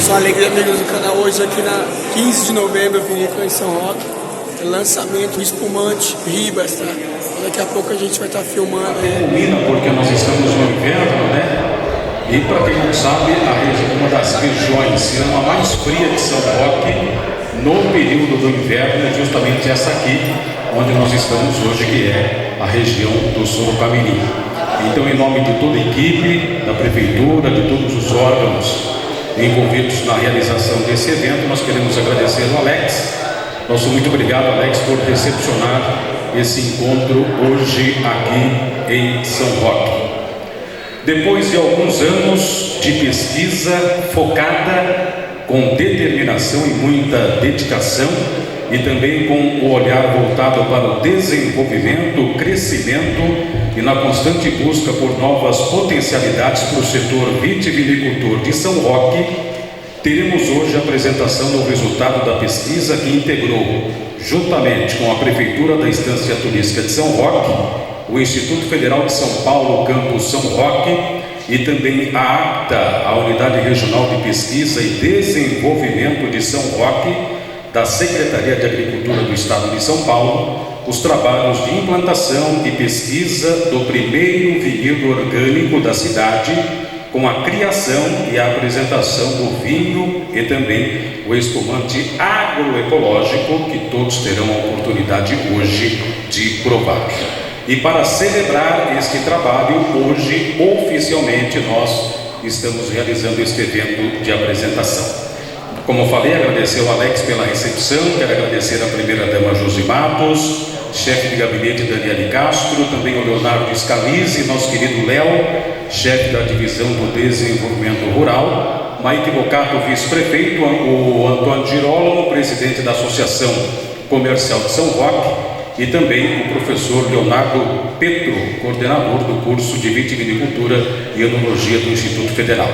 Sou alegria, amigos do canal. Hoje aqui na 15 de novembro, vinícola em São Roque. Lançamento do espumante Ribas, tá? Daqui a pouco a gente vai estar filmando aí. Culmina porque nós estamos no inverno, né? E para quem não sabe, a região, uma das regiões, se não a mais fria de São Roque, no período do inverno, é justamente essa aqui, onde nós estamos hoje, que é a região do Sorocabini. Então, em nome de toda a equipe, da Prefeitura, de todos os órgãos envolvidos na realização desse evento, nós queremos agradecer ao Alex. Nosso muito obrigado, Alex, por recepcionar esse encontro hoje aqui em São Roque. Depois de alguns anos de pesquisa focada, com determinação e muita dedicação, e também com o olhar voltado para o desenvolvimento, o crescimento e na constante busca por novas potencialidades para o setor vitivinicultor de São Roque, teremos hoje a apresentação do resultado da pesquisa que integrou, juntamente com a Prefeitura da Estância Turística de São Roque, o Instituto Federal de São Paulo, Campus São Roque, e também a APTA, a Unidade Regional de Pesquisa e Desenvolvimento de São Roque, da Secretaria de Agricultura do Estado de São Paulo, os trabalhos de implantação e pesquisa do primeiro vinhedo orgânico da cidade, com a criação e a apresentação do vinho e também o espumante agroecológico, que todos terão a oportunidade hoje de provar. E para celebrar este trabalho, hoje, oficialmente, nós estamos realizando este evento de apresentação. Como eu falei, agradecer ao Alex pela recepção, quero agradecer à primeira-dama Josi Matos, chefe de gabinete Daniele Castro, também ao Leonardo Scalise, nosso querido Léo, chefe da divisão do desenvolvimento rural, Mike Bocato, vice-prefeito, o Antônio Girolamo, presidente da Associação Comercial de São Roque, e também o professor Leonardo Petro, coordenador do curso de Vitivinicultura e Enologia do Instituto Federal.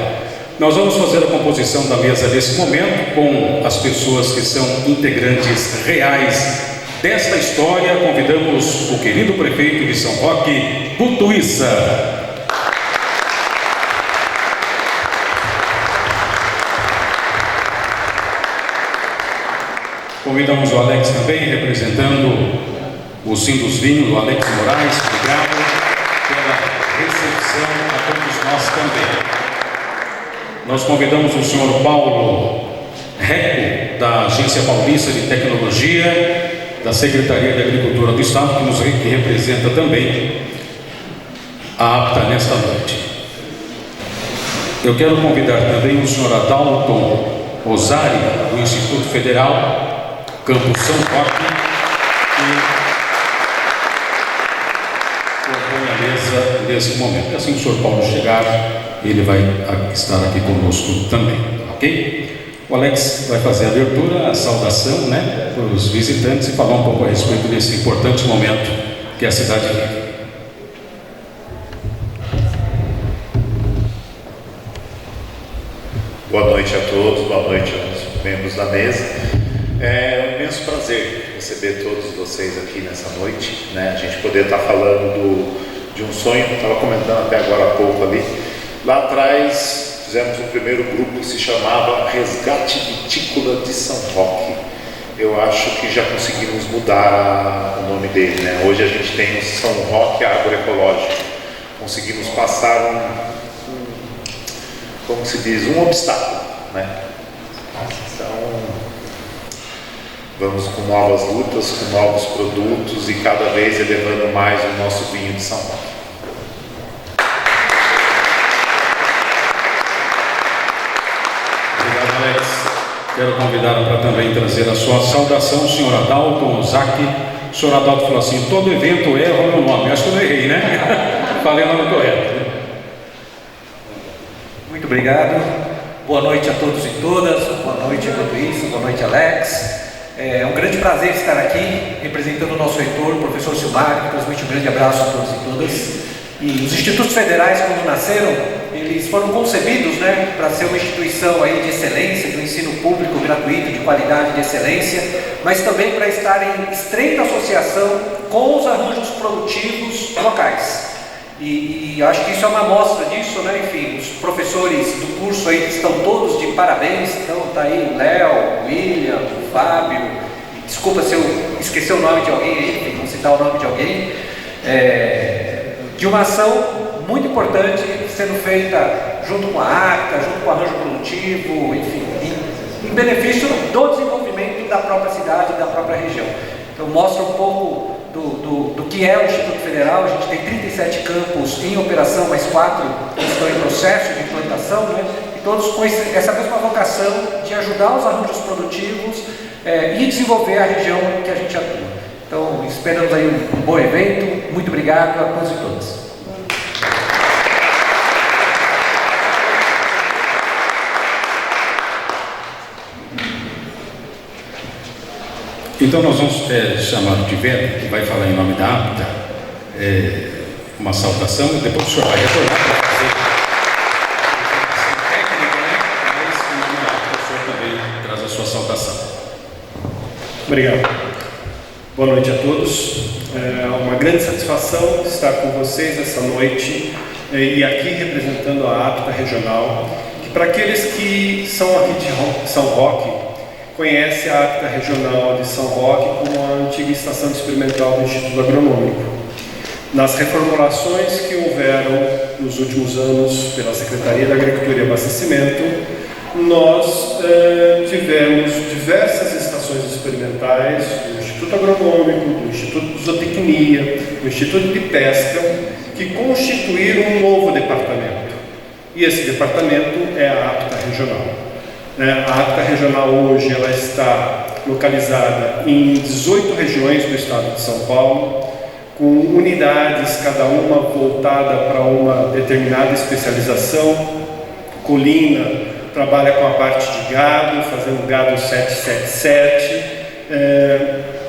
Nós vamos fazer a composição da mesa nesse momento com as pessoas que são integrantes reais desta história. Convidamos o querido prefeito de São Roque, Guto Issa. Convidamos o Alex também, representando o Sim dos Vinhos, o Alex Moraes. Obrigado pela recepção a todos nós também. Nós convidamos o senhor Paulo Reco, da Agência Paulista de Tecnologia, da Secretaria de Agricultura do Estado, que representa também a APTA nesta noite. Eu quero convidar também o senhor Adalton Osari, do Instituto Federal, Campus São Roque, que compõe a mesa nesse momento. E assim que o senhor Paulo chegar, ele vai estar aqui conosco também, ok? O Alex vai fazer a abertura, a saudação, né, para os visitantes e falar um pouco a respeito desse importante momento que a cidade vive. Boa noite a todos, boa noite aos membros da mesa. É um imenso prazer receber todos vocês aqui nessa noite, né? A gente poder estar falando de um sonho, estava comentando até agora há pouco ali. Lá atrás fizemos um primeiro grupo que se chamava Resgate Vitícola de São Roque. Eu acho que já conseguimos mudar o nome dele, né? Hoje a gente tem o São Roque Agroecológico. Conseguimos passar como se diz, um obstáculo, né? Então, vamos com novas lutas, com novos produtos e cada vez elevando mais o nosso vinho de São Roque. Obrigado, Alex. Quero convidá-lo para também trazer a sua saudação, o senhor Adalton Ozaki. O senhor Adalton falou assim: todo evento erra o meu nome. Acho que eu não errei, né? Falei o nome correto. Muito obrigado. Boa noite a todos e todas. Boa noite, Luiz. Boa noite, Alex. É um grande prazer estar aqui representando o nosso reitor, o professor Silmar, que transmite um grande abraço a todos e todas. E os institutos federais, quando nasceram, eles foram concebidos, né, para ser uma instituição aí de excelência, do ensino público gratuito, de qualidade, de excelência, mas também para estar em estreita associação com os arranjos produtivos locais. E acho que isso é uma amostra disso, né? Enfim, os professores do curso aí estão todos de parabéns. Então tá aí o Léo, o William, o Fábio. Desculpa se eu esqueci o nome de alguém aí, enfim, vou citar o nome de alguém. De uma ação muito importante sendo feita junto com a ACTA, junto com o arranjo produtivo, enfim, em benefício do desenvolvimento da própria cidade e da própria região. Então mostra um pouco do que é o Instituto Federal. A gente tem 37 campos em operação, mais 4 que estão em processo de implantação, né? E todos com essa mesma vocação de ajudar os arranjos produtivos e desenvolver a região que a gente atua. Então esperamos aí um bom evento. Muito obrigado a todos e todas. Então nós vamos chamar o Tiverio, que vai falar em nome da APTA, uma saudação, e depois o senhor vai retornar para fazer a técnica, né? Mas em nome da APTA o senhor também traz a sua saudação. Obrigado. Boa noite a todos. É uma grande satisfação estar com vocês essa noite e aqui representando a APTA regional, que para aqueles que são aqui de São Roque, conhece a APTA Regional de São Roque como a antiga estação experimental do Instituto Agronômico. Nas reformulações que houveram nos últimos anos pela Secretaria da Agricultura e Abastecimento, nós tivemos diversas estações experimentais do Instituto Agronômico, do Instituto de Zootecnia, do Instituto de Pesca, que constituíram um novo departamento. E esse departamento é a APTA Regional. A APTA Regional hoje ela está localizada em 18 regiões do estado de São Paulo, com unidades, cada uma voltada para uma determinada especialização. Colina trabalha com a parte de gado, fazendo gado 777,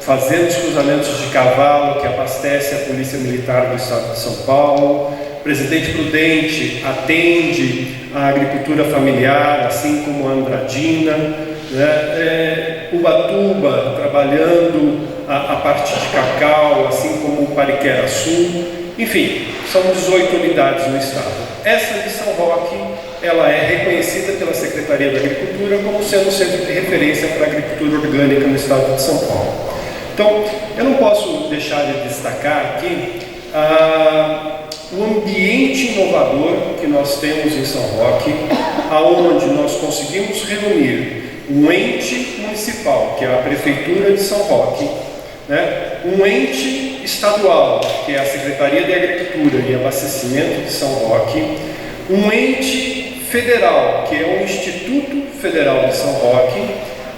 fazendo os cruzamentos de cavalo, que abastece a Polícia Militar do estado de São Paulo. Presidente Prudente atende a agricultura familiar, assim como a Andradina, né? Ubatuba trabalhando a parte de cacau, assim como o Pariquera Sul. Enfim, são 18 unidades no estado. Essa de São Roque, ela é reconhecida pela Secretaria da Agricultura como sendo centro de referência para a agricultura orgânica no estado de São Paulo. Então, eu não posso deixar de destacar aqui o ambiente inovador que nós temos em São Roque, aonde nós conseguimos reunir um ente municipal, que é a Prefeitura de São Roque, né? Um ente estadual, que é a Secretaria de Agricultura e Abastecimento de São Roque, um ente federal, que é o Instituto Federal de São Roque,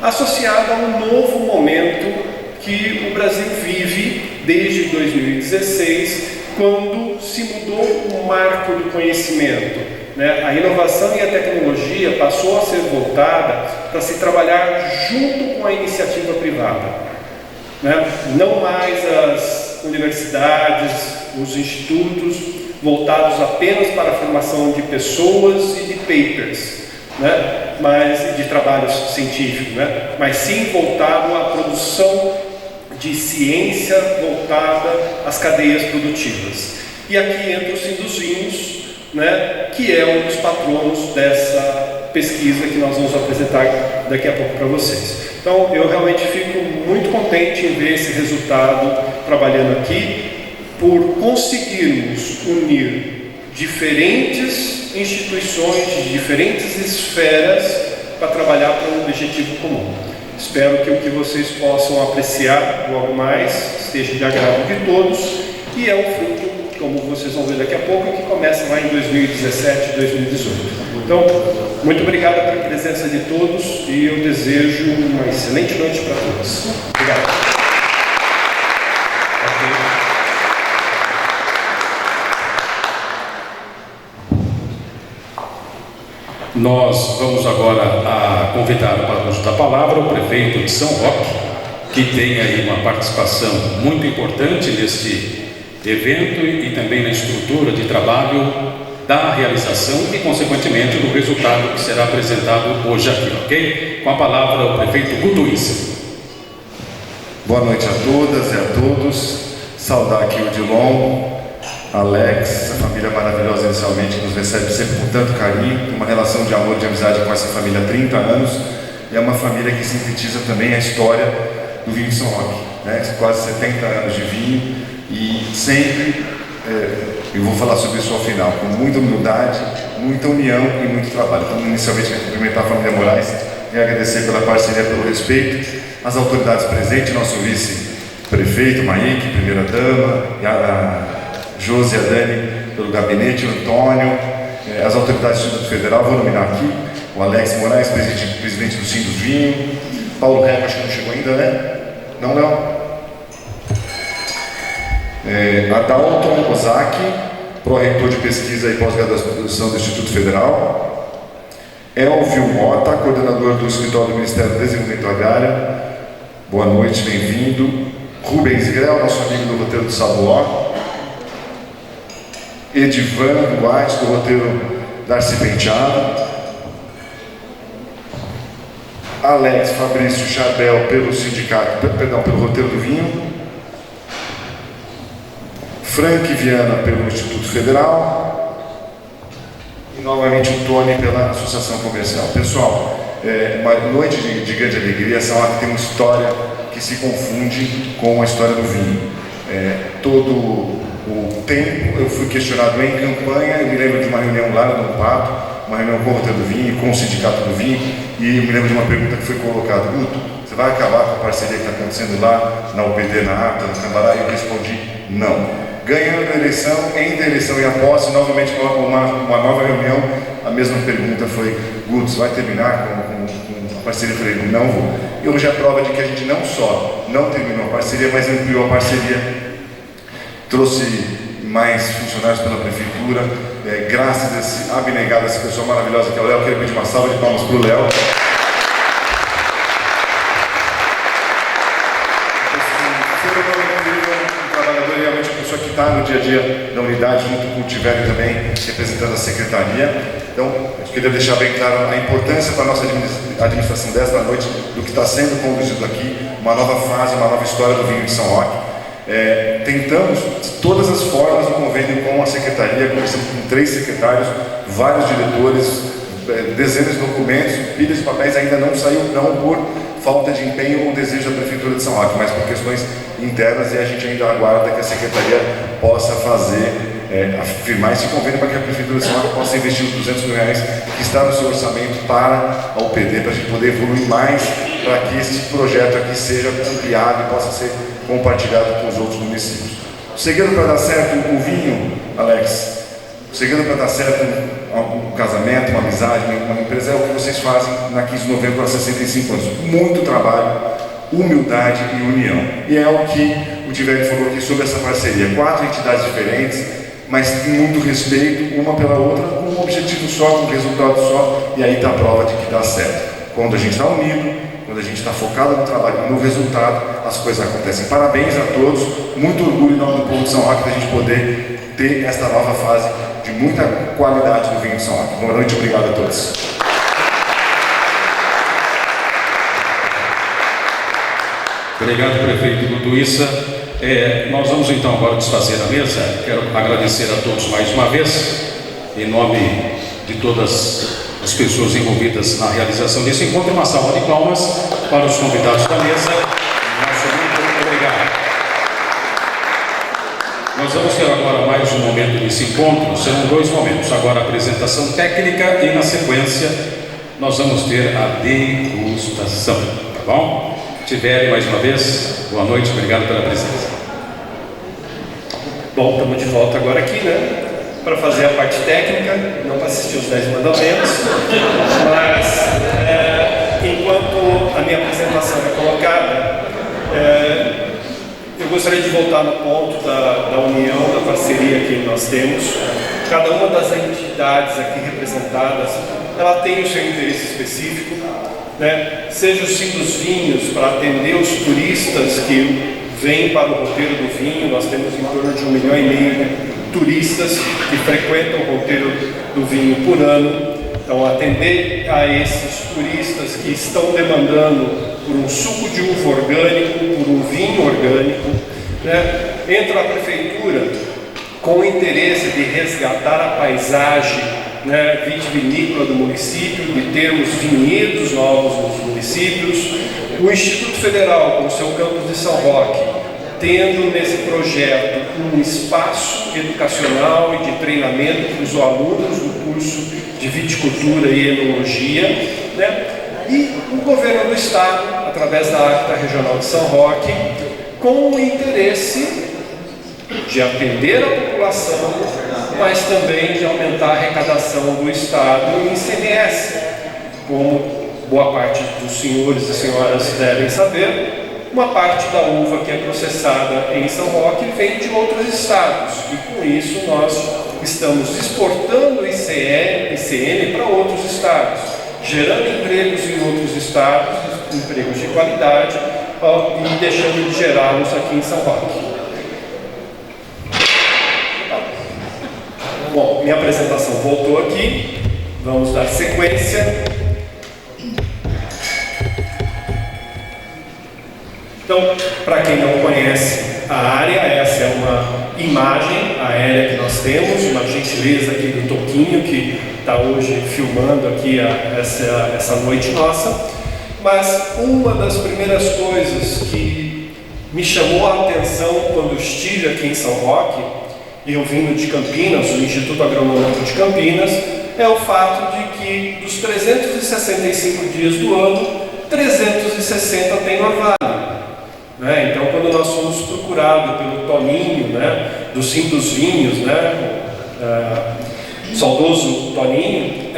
associado a um novo momento que o Brasil vive desde 2016, quando se mudou o marco do conhecimento, né? A inovação e a tecnologia passou a ser voltada para se trabalhar junto com a iniciativa privada, né? Não mais as universidades, os institutos voltados apenas para a formação de pessoas e de papers, né? Mas de trabalhos científicos, né? Mas sim voltado à produção de ciência voltada às cadeias produtivas. E aqui entra o Sindusvinhos, né, que é um dos patronos dessa pesquisa que nós vamos apresentar daqui a pouco para vocês. Então, eu realmente fico muito contente em ver esse resultado trabalhando aqui, por conseguirmos unir diferentes instituições de diferentes esferas para trabalhar para um objetivo comum. Espero que o que vocês possam apreciar logo mais esteja de agrado de todos, e é um fruto, como vocês vão ver daqui a pouco, que começa lá em 2017 e 2018. Então, muito obrigado pela presença de todos e eu desejo uma excelente noite para todos. Obrigado. Nós vamos agora convidar para o uso da palavra o prefeito de São Roque, que tem aí uma participação muito importante neste evento e também na estrutura de trabalho da realização e, consequentemente, do resultado que será apresentado hoje aqui, ok? Com a palavra o prefeito Guto Issa. Boa noite a todas e a todos. Saudar aqui o Dilon, Alex, essa família maravilhosa inicialmente, que nos recebe sempre com tanto carinho, tem uma relação de amor e de amizade com essa família há 30 anos, e é uma família que sintetiza também a história do vinho de São Roque, né? Quase 70 anos de vinho, e sempre, eu vou falar sobre isso ao final, com muita humildade, muita união e muito trabalho. Então, inicialmente, quero cumprimentar a família Moraes e agradecer pela parceria, pelo respeito, as autoridades presentes, nosso vice-prefeito, Maíque, primeira-dama, a Josi e a Dani pelo gabinete, o Antônio, as autoridades do Instituto Federal, vou nominar aqui, o Alex Moraes, presidente do Sim dos Vinhos, Paulo Reco, acho que não chegou ainda, né? Não. Adalton Ozaki, pró-reitor de pesquisa e pós-graduação do Instituto Federal, Elvio Mota, coordenador do escritório do Ministério do Desenvolvimento Agrário, boa noite, bem-vindo, Rubens Grell, nosso amigo do roteiro do Sabuó, Edivan Duarte, do roteiro Darcy Penteado, Alex Fabrício Charbel, pelo sindicato, pelo roteiro do vinho, Frank Viana, pelo Instituto Federal, e novamente o Tony, pela Associação Comercial. Pessoal, uma noite de grande alegria. Essa hora tem uma história que se confunde com a história do vinho. Todo o tempo eu fui questionado em campanha. Eu me lembro de uma reunião lá no Pato, uma reunião com o roteiro do vinho, com o sindicato do vinho, e eu me lembro de uma pergunta que foi colocada: Guto, você vai acabar com a parceria que está acontecendo lá na UPD, na ATA, no Cambará? E eu respondi: não. Ganhando a eleição, entre a eleição e a posse, novamente uma nova reunião, a mesma pergunta foi: Guto, você vai terminar com a parceria? Eu falei: não vou. E hoje é a prova de que a gente não só não terminou a parceria, mas ampliou a parceria, trouxe mais funcionários pela prefeitura, graças a esse abnegado, essa pessoa maravilhosa que é o Léo. Eu quero pedir uma salva de palmas para o Léo. Que está no dia a dia da unidade, junto com o Tiverio também, representando a secretaria. Então, eu queria deixar bem claro a importância para a nossa administração desta noite, do que está sendo conduzido aqui, uma nova fase, uma nova história do vinho de São Roque. Tentamos, de todas as formas, um convênio com a secretaria, começamos com 3 secretários, vários diretores, dezenas de documentos, pilhas de papéis, ainda não saiu, não por falta de empenho ou desejo da Prefeitura de São Roque, mas por questões internas, e a gente ainda aguarda que a Secretaria possa afirmar esse convênio para que a Prefeitura de São Roque possa investir os R$200 mil que está no seu orçamento para a UPD, para a gente poder evoluir mais, para que esse projeto aqui seja ampliado e possa ser compartilhado com os outros municípios. O segredo para dar certo o vinho, Alex, o segredo para dar certo um casamento, uma amizade, uma empresa, é o que vocês fazem na 15 de novembro há 65 anos. Muito trabalho, humildade e união. E é o que o Tiverio falou aqui sobre essa parceria. 4 entidades diferentes, mas com muito respeito, uma pela outra, com um objetivo só, com um resultado só, e aí está a prova de que dá certo. Quando a gente está unido, quando a gente está focado no trabalho e no resultado, as coisas acontecem. Parabéns a todos, muito orgulho em nome do povo de São Roque da gente poder ter esta nova fase de muita qualidade do vinho de São Roque. Boa noite, obrigado a todos. Obrigado, prefeito Gutuissa. Nós vamos então agora desfazer a mesa. Quero agradecer a todos mais uma vez, em nome de todas as pessoas envolvidas na realização desse encontro. Uma salva de palmas para os convidados da mesa. Nosso muito obrigado. Nós vamos ter agora mais um momento desse encontro. Serão 2 momentos. Agora a apresentação técnica e, na sequência, nós vamos ter a degustação. Tá bom? Tiverio, mais uma vez, boa noite, obrigado pela presença. Bom, estamos de volta agora aqui, né? Para fazer a parte técnica, não para assistir os 10 mandamentos, mas enquanto a minha apresentação é colocada, eu gostaria de voltar no ponto da união, da parceria que nós temos. Cada uma das entidades aqui representadas, ela tem o seu interesse específico, né? Seja o Sim dos Vinhos, para atender os turistas que vêm para o roteiro do vinho. Nós temos em torno de 1,5 milhão de turistas que frequentam o roteiro do vinho por ano. Então, atender a esses turistas que estão demandando por um suco de uva orgânico, por um vinho orgânico, né? Entra a prefeitura com o interesse de resgatar a paisagem, né, vitivinícola do município, de termos vinhedos novos nos municípios. O Instituto Federal, com o seu campus de São Roque, tendo nesse projeto um espaço educacional e de treinamento para os alunos do curso de viticultura e enologia, né? E o governo do estado, através da ACTA Regional de São Roque, com o interesse de atender a população, mas também de aumentar a arrecadação do estado em ICMS. Como boa parte dos senhores e senhoras devem saber, uma parte da uva que é processada em São Roque vem de outros estados, e com isso nós estamos exportando ICM para outros estados, gerando empregos em outros estados, empregos de qualidade, e deixando de gerá-los aqui em São Roque. Bom, minha apresentação voltou aqui, vamos dar sequência. Então, para quem não conhece a área, essa é uma imagem aérea que nós temos, uma gentileza aqui do Toquinho, que está hoje filmando aqui essa noite nossa. Mas uma das primeiras coisas que me chamou a atenção quando estive aqui em São Roque, eu vindo de Campinas, do Instituto Agronômico de Campinas, é o fato de que dos 365 dias do ano, 360 tem orvalho. Né? Então, quando nós fomos procurados pelo Toninho, né, do Sim dos Vinhos, né, saudoso Toninho,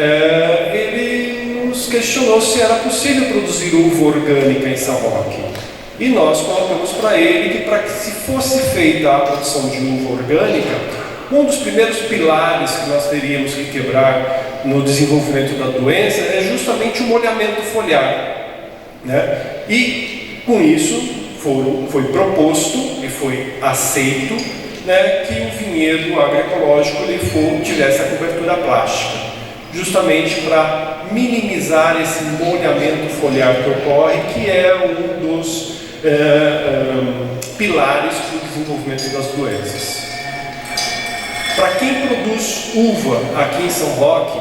ele nos questionou se era possível produzir uva orgânica em São Roque. E nós colocamos para ele que, para que se fosse feita a produção de uva orgânica, um dos primeiros pilares que nós teríamos que quebrar no desenvolvimento da doença é justamente o molhamento foliar. Né? E, com isso, foi proposto e foi aceito, né, que o vinhedo agroecológico tivesse a cobertura plástica, justamente para minimizar esse molhamento foliar que ocorre, que é um dos pilares para o desenvolvimento das doenças. Para quem produz uva aqui em São Roque,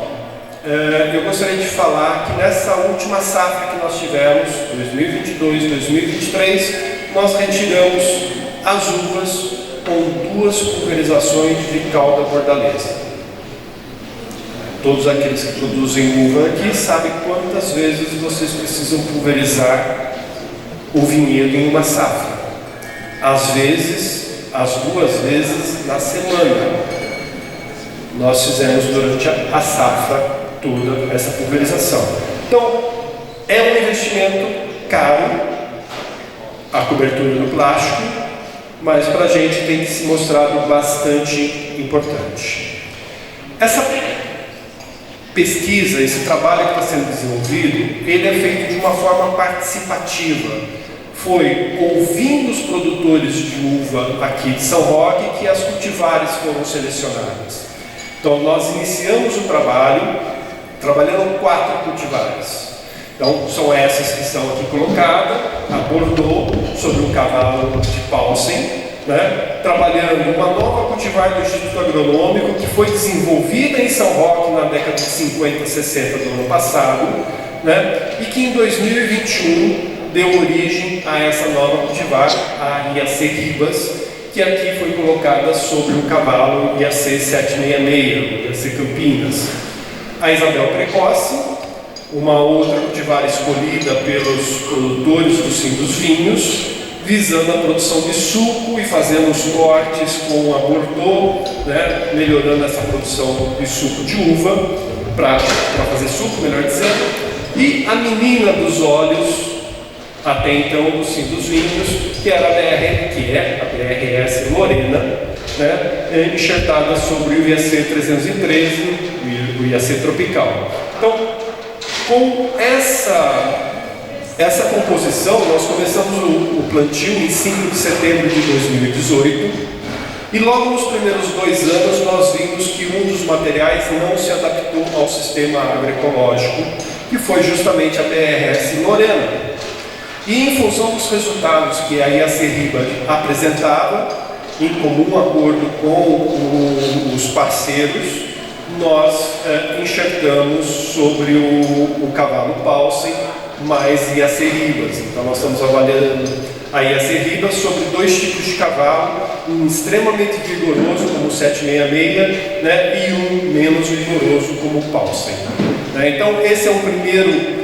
eu gostaria de falar que nessa última safra que nós tivemos, 2022, 2023, nós retiramos as uvas com 2 pulverizações de calda bordaleza. Todos aqueles que produzem uva aqui sabem quantas vezes vocês precisam pulverizar o vinhedo em uma safra. Às vezes, as 2 vezes na semana. Nós fizemos durante a safra toda essa pulverização. Então, é um investimento caro, a cobertura do plástico, mas para a gente tem se mostrado bastante importante. Essa pesquisa, esse trabalho que está sendo desenvolvido, ele é feito de uma forma participativa. Foi ouvindo os produtores de uva aqui de São Roque que as cultivares foram selecionadas. Então, nós iniciamos o trabalho trabalhando 4 cultivares. Então, são essas que estão aqui colocadas, a Bordeaux, sobre um cavalo de Paulsen, né? Trabalhando uma nova cultivar do Instituto Agronômico, que foi desenvolvida em São Roque na década de 50, 60 do ano passado, né? E que em 2021 deu origem a essa nova cultivar, a IAC Ribas, que aqui foi colocada sobre um cavalo IAC 766, IAC Campinas. A Isabel Precoce, uma outra cultivar escolhida pelos produtores do Sim dos Vinhos, visando a produção de suco e fazendo os cortes com a Bordeaux, né, melhorando essa produção de suco de uva, para fazer suco, melhor dizendo. E a menina dos olhos, até então do Sim dos Vinhos, que era a BRS Lorena, né, enxertada sobre o IAC 313 e o IAC Tropical. Então, com essa composição, nós começamos o plantio em 5 de setembro de 2018 e logo nos primeiros 2 anos nós vimos que um dos materiais não se adaptou ao sistema agroecológico, que foi justamente a BRS Lorena. E em função dos resultados que a IAC Riba apresentava, em comum acordo com os parceiros, nós enxertamos sobre o cavalo Paulsen mais IAC Ribas. Então nós estamos avaliando a IAC Ribas sobre 2 tipos de cavalo, um extremamente vigoroso como o 766, né, e um menos vigoroso como o Paulsen. Então esse é o primeiro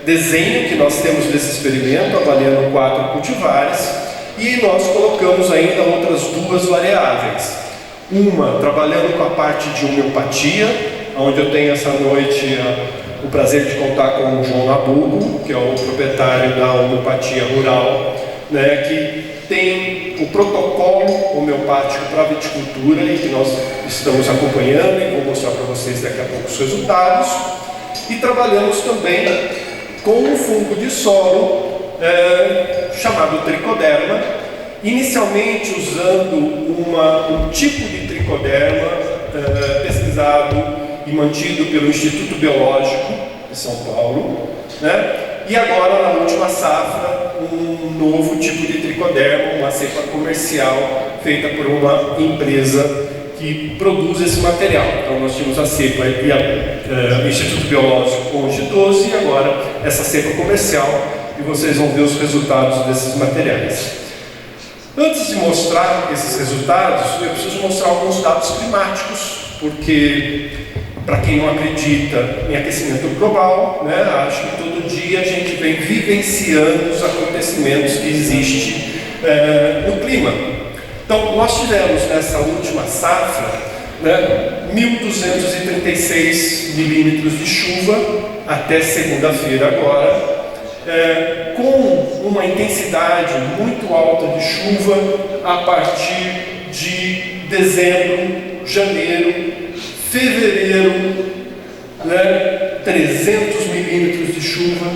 desenho que nós temos desse experimento, avaliando 4 cultivares, e nós colocamos ainda outras 2 variáveis. Uma, trabalhando com a parte de homeopatia, onde eu tenho essa noite o prazer de contar com o João Nabuco, que é o proprietário da homeopatia rural, né, que tem o protocolo homeopático para a viticultura e que nós estamos acompanhando e vou mostrar para vocês daqui a pouco os resultados. E trabalhamos também com um fungo de solo chamado tricoderma, inicialmente usando um tipo de tricoderma pesquisado e mantido pelo Instituto Biológico de São Paulo, né? E agora, na última safra, um novo tipo de tricoderma, uma cepa comercial feita por uma empresa que produz esse material. Então nós tínhamos a cepa o Instituto Biológico Onde 12 e agora essa cepa comercial, e vocês vão ver os resultados desses materiais. Antes de mostrar esses resultados, eu preciso mostrar alguns dados climáticos, porque para quem não acredita em aquecimento global, né, acho que todo dia a gente vem vivenciando os acontecimentos que existem no clima. Então, nós tivemos nessa última safra, né, 1.236 milímetros de chuva até segunda-feira agora, com uma intensidade muito alta de chuva a partir de dezembro, janeiro, fevereiro, né, 300 milímetros de chuva,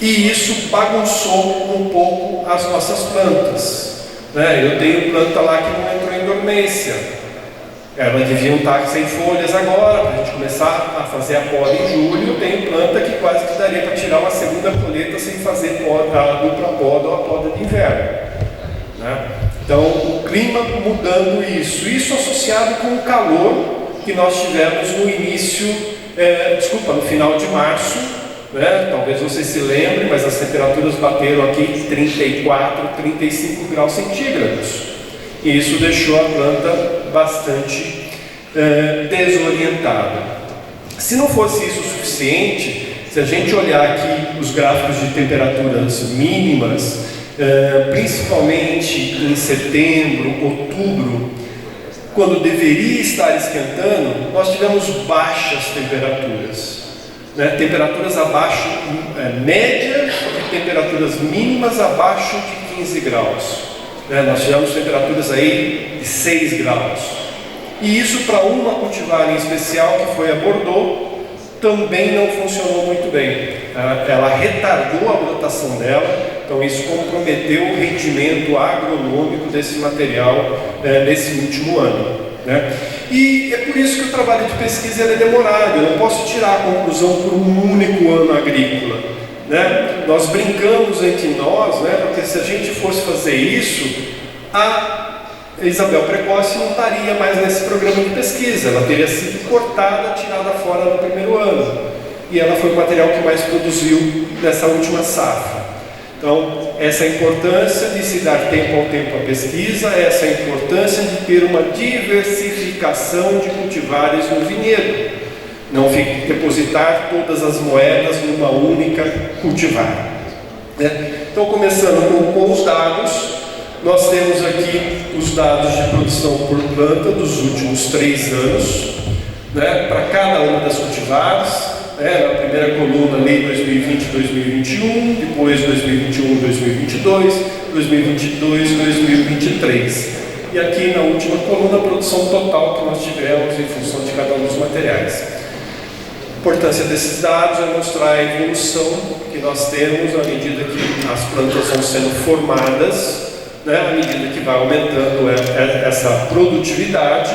e isso bagunçou um pouco as nossas plantas. Eu tenho planta lá que não entrou em dormência. Elas deviam estar sem folhas agora, para a gente começar a fazer a poda em julho. Eu tenho planta que quase que daria para tirar uma segunda colheita sem fazer a dupla poda ou a poda de inverno, né? Então, o clima mudando isso associado com o calor que nós tivemos no no final de março, né? Talvez vocês se lembrem, mas as temperaturas bateram aqui 34, 35 graus centígrados. E isso deixou a planta bastante desorientada. Se não fosse isso o suficiente, se a gente olhar aqui os gráficos de temperaturas mínimas, principalmente em setembro, outubro, quando deveria estar esquentando, nós tivemos baixas temperaturas, né? Temperaturas abaixo, médias e temperaturas mínimas abaixo de 15 graus. Nós tivemos temperaturas aí de 6 graus. E isso para uma cultivar em especial, que foi a Bordeaux, também não funcionou muito bem. Ela retardou a brotação dela, então isso comprometeu o rendimento agronômico desse material nesse último ano, né? E é por isso que o trabalho de pesquisa é demorado. Eu não posso tirar a conclusão por um único ano agrícola, né? Nós brincamos entre nós, né? Porque se a gente fosse fazer isso, a Isabel Precoce não estaria mais nesse programa de pesquisa. Ela teria sido cortada, tirada fora no primeiro ano. E ela foi o material que mais produziu nessa última safra. Então, essa importância de se dar tempo ao tempo à pesquisa, essa importância de ter uma diversificação de cultivares no vinhedo. Não depositar todas as moedas numa única cultivar, né? Então, começando com os dados, nós temos aqui os dados de produção por planta dos últimos 3 anos, né, para cada uma das cultivares. Na primeira coluna, ali 2020-2021, depois 2021-2022, 2022-2023. E aqui na última coluna, a produção total que nós tivemos em função de cada um dos materiais. A importância desses dados é mostrar a evolução que nós temos à medida que as plantas vão sendo formadas, né, à medida que vai aumentando essa produtividade.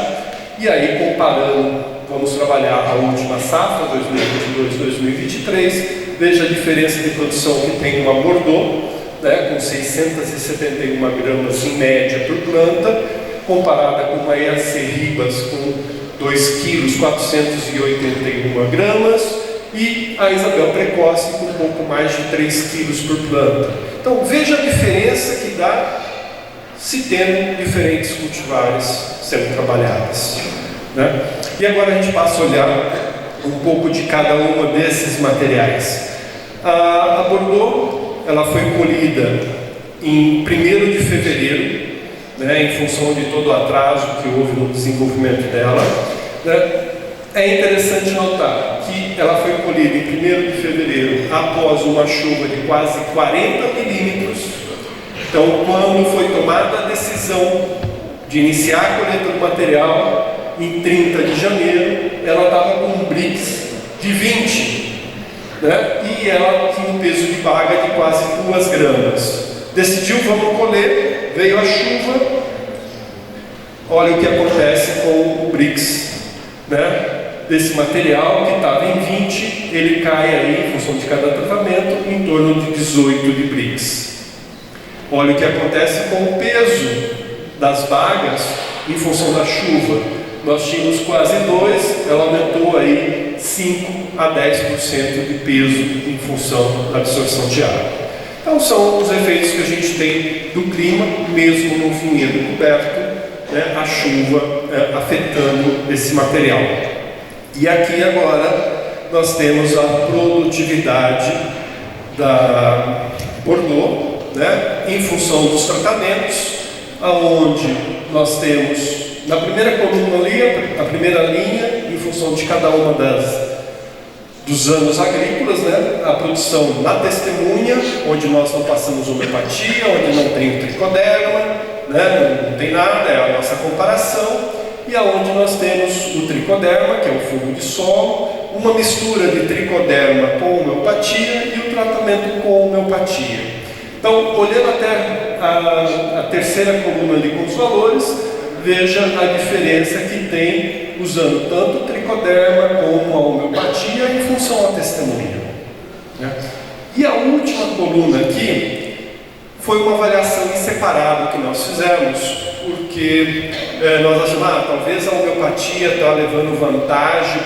E aí, comparando, vamos trabalhar a última safra, 2022-2023, veja a diferença de produção que tem uma Bordeaux, né, com 671 gramas em média por planta, comparada com uma EAC Ribas com 2 quilos 481 gramas e a Isabel Precoce com um pouco mais de 3 quilos por planta. Então veja a diferença que dá se tendo diferentes cultivares sendo trabalhadas, né? E agora a gente passa a olhar um pouco de cada uma desses materiais. A Bordeaux, ela foi colhida em 1º de fevereiro, né, em função de todo o atraso que houve no desenvolvimento dela, né? É interessante notar que ela foi colhida em 1º de fevereiro após uma chuva de quase 40 milímetros. Então, quando foi tomada a decisão de iniciar a colheita do material, em 30 de janeiro, ela estava com um Brix de 20, né? E ela tinha um peso de baga de quase 2 gramas. Decidiu, vamos colher, veio a chuva, olha o que acontece com o Brix, né, desse material que estava em 20, ele cai aí, em função de cada tratamento, em torno de 18 de Brix. Olha o que acontece com o peso das bagas em função da chuva. Nós tínhamos quase 2, ela aumentou aí 5 a 10% de peso em função da absorção de água. Então são os efeitos que a gente tem do clima, mesmo no vinhedo coberto, né, a chuva afetando esse material. E aqui agora nós temos a produtividade da Bordeaux, né, em função dos tratamentos, aonde nós temos na primeira coluna ali, a primeira linha, em função de cada uma dos anos agrícolas, né, a produção na testemunha, onde nós não passamos homeopatia, onde não tem tricoderma, né, não tem nada, é a nossa comparação, e aonde nós temos o tricoderma, que é o fungo de solo, uma mistura de tricoderma com homeopatia e o tratamento com homeopatia. Então, olhando até a terceira coluna ali com os valores, veja a diferença que tem usando tanto o tricoderma como a homeopatia em função da testemunha, né? E a última coluna aqui foi uma avaliação em separado que nós fizemos, porque nós achamos, talvez a homeopatia está levando vantagem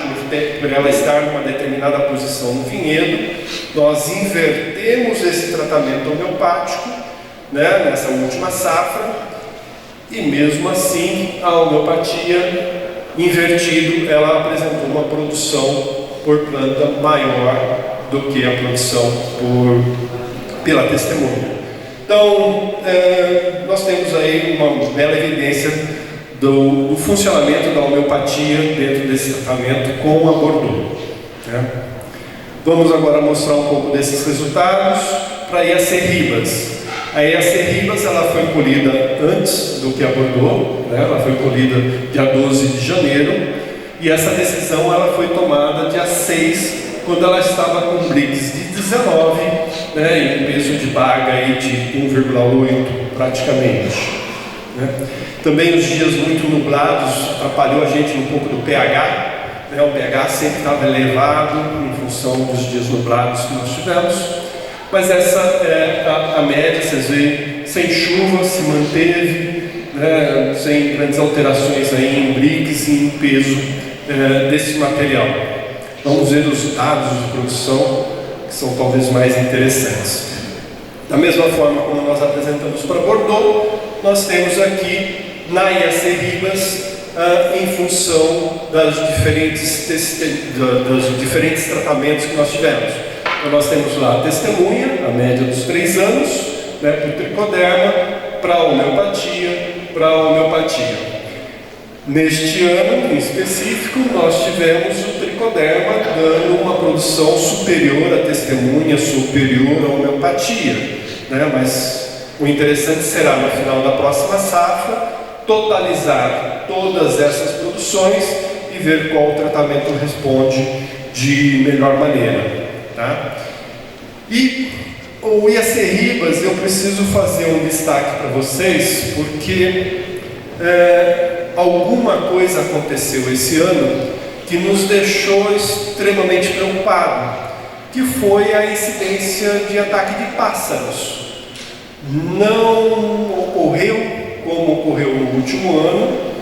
por ela estar numa determinada posição no vinhedo. Nós invertemos esse tratamento homeopático, né, nessa última safra, e mesmo assim a homeopatia invertido, ela apresentou uma produção por planta maior do que a produção pela testemunha. Então, nós temos aí uma bela evidência do funcionamento da homeopatia dentro desse tratamento com a Bordeaux, né? Vamos agora mostrar um pouco desses resultados para a EAC Ribas. A EAC Ribas, ela foi colhida antes do que a Bordeaux, né? Ela foi colhida dia 12 de janeiro, e essa decisão ela foi tomada dia 6, quando ela estava com um Brix de 19, né, e um peso de baga aí de 1,8 praticamente, né? Também os dias muito nublados atrapalhou a gente um pouco do pH, né? O pH sempre estava elevado em função dos dias nublados que nós tivemos, mas essa é a média, vocês veem, sem chuva se manteve, né, sem grandes alterações aí em Brix e em peso desse material. Vamos ver os dados de produção, que são talvez mais interessantes. Da mesma forma como nós apresentamos para Bordeaux, nós temos aqui na EAC Ribas, em função dos diferentes tratamentos que nós tivemos. Então nós temos lá a testemunha, a média dos 3 anos, né, para o tricoderma, para a homeopatia. Neste ano, em específico, nós tivemos o tricoderma dando uma produção superior à testemunha, superior à homeopatia, né? Mas o interessante será, no final da próxima safra, totalizar todas essas produções e ver qual tratamento responde de melhor maneira, tá? E o EAC Ribas, eu preciso fazer um destaque para vocês, porque alguma coisa aconteceu esse ano que nos deixou extremamente preocupados, que foi a incidência de ataque de pássaros. não ocorreu como ocorreu no último ano,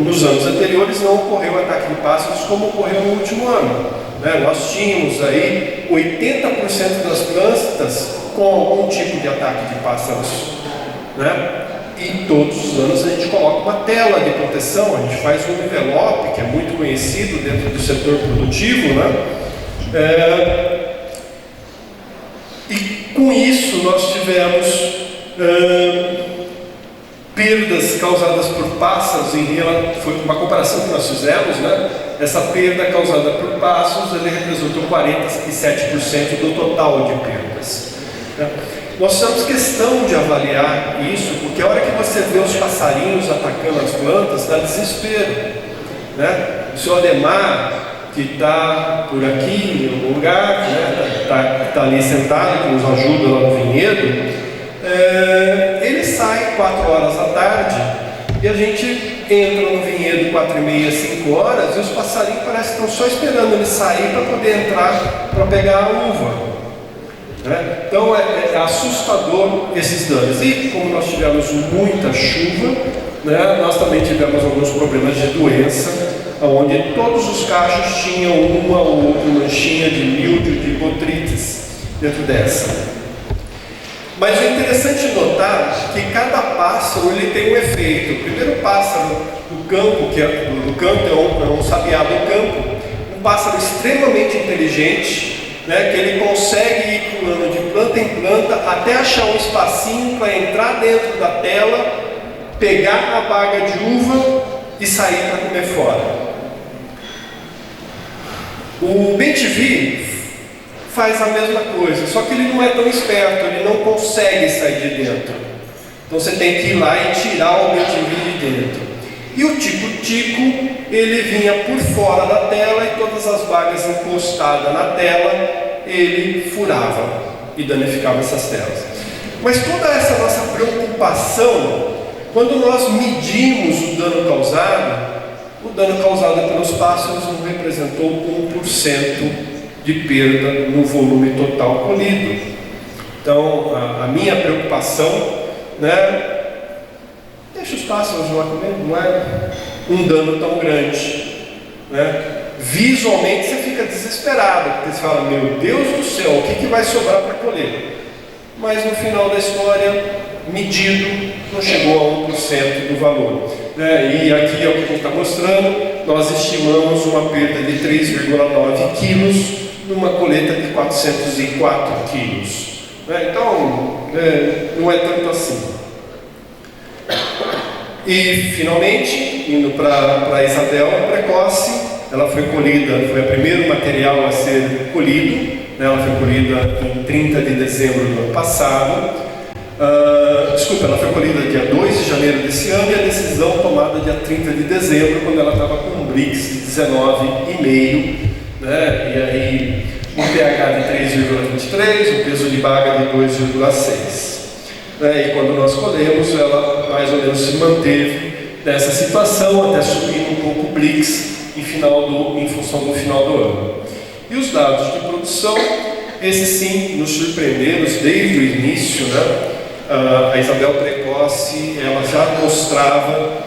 nos anos anteriores não ocorreu ataque de pássaros como ocorreu no último ano. Né? Nós tínhamos aí 80% das plantas com algum tipo de ataque de pássaros. Né? E todos os anos a gente coloca uma tela de proteção, a gente faz um envelope que é muito conhecido dentro do setor produtivo, né? E com isso nós tivemos perdas causadas por pássaros, foi uma comparação que nós fizemos, né? Essa perda causada por pássaros, ele representou 47% do total de perdas. Né? Nós fizemos questão de avaliar isso, porque a hora que você vê os passarinhos atacando as plantas, dá desespero. Né? O senhor Ademar, que está por aqui, em algum lugar, né? tá ali sentado, que nos ajuda lá no vinhedo, ele sai 4 horas da tarde e a gente entra no vinhedo 4h30, 5 horas, e os passarinhos parecem que estão só esperando ele sair para poder entrar para pegar a uva. Né? Então é assustador esses danos. E como nós tivemos muita chuva, né, nós também tivemos alguns problemas de doença, onde todos os cachos tinham uma ou outra manchinha de míldio, de botrites dentro dessa. Mas é interessante notar que cada pássaro ele tem um efeito. O primeiro pássaro do campo, que é um sabiá do campo, um pássaro extremamente inteligente, né, que ele consegue ir pulando de planta em planta até achar um espacinho para entrar dentro da tela, pegar a baga de uva e sair para comer fora. O bem-te-vi faz a mesma coisa, só que ele não é tão esperto, ele não consegue sair de dentro. Então você tem que ir lá e tirar o bem-te-vi de dentro. E o tico-tico, ele vinha por fora da tela e todas as bagas encostadas na tela, ele furava e danificava essas telas. Mas toda essa nossa preocupação, quando nós medimos o dano causado pelos pássaros não representou 1% de perda no volume total colhido. Então, a minha preocupação, né, deixa os pássaros lá comendo, não é um dano tão grande. Né? Visualmente você fica desesperado, porque você fala, meu Deus do céu, o que vai sobrar para colher? Mas no final da história, medido, não chegou a 1% do valor. E aqui é o que a gente está mostrando, nós estimamos uma perda de 3,9 quilos numa colheita de 404 quilos. Então, não é tanto assim. E, finalmente, indo para a Isabel precoce, ela foi colhida, foi o primeiro material a ser colhido, né? Ela foi colhida em 30 de dezembro do ano passado. Ela foi colhida dia 2 de janeiro desse ano e a decisão tomada dia 30 de dezembro, quando ela estava com um Brix de 19,5, né? E aí um pH de 3,23, um peso de baga de 2,6. E quando nós colhemos, ela mais ou menos se manteve nessa situação, até subir um pouco o Brix em função do final do ano. E os dados de produção, esses sim nos surpreenderam desde o início, né? A Isabel precoce, ela já mostrava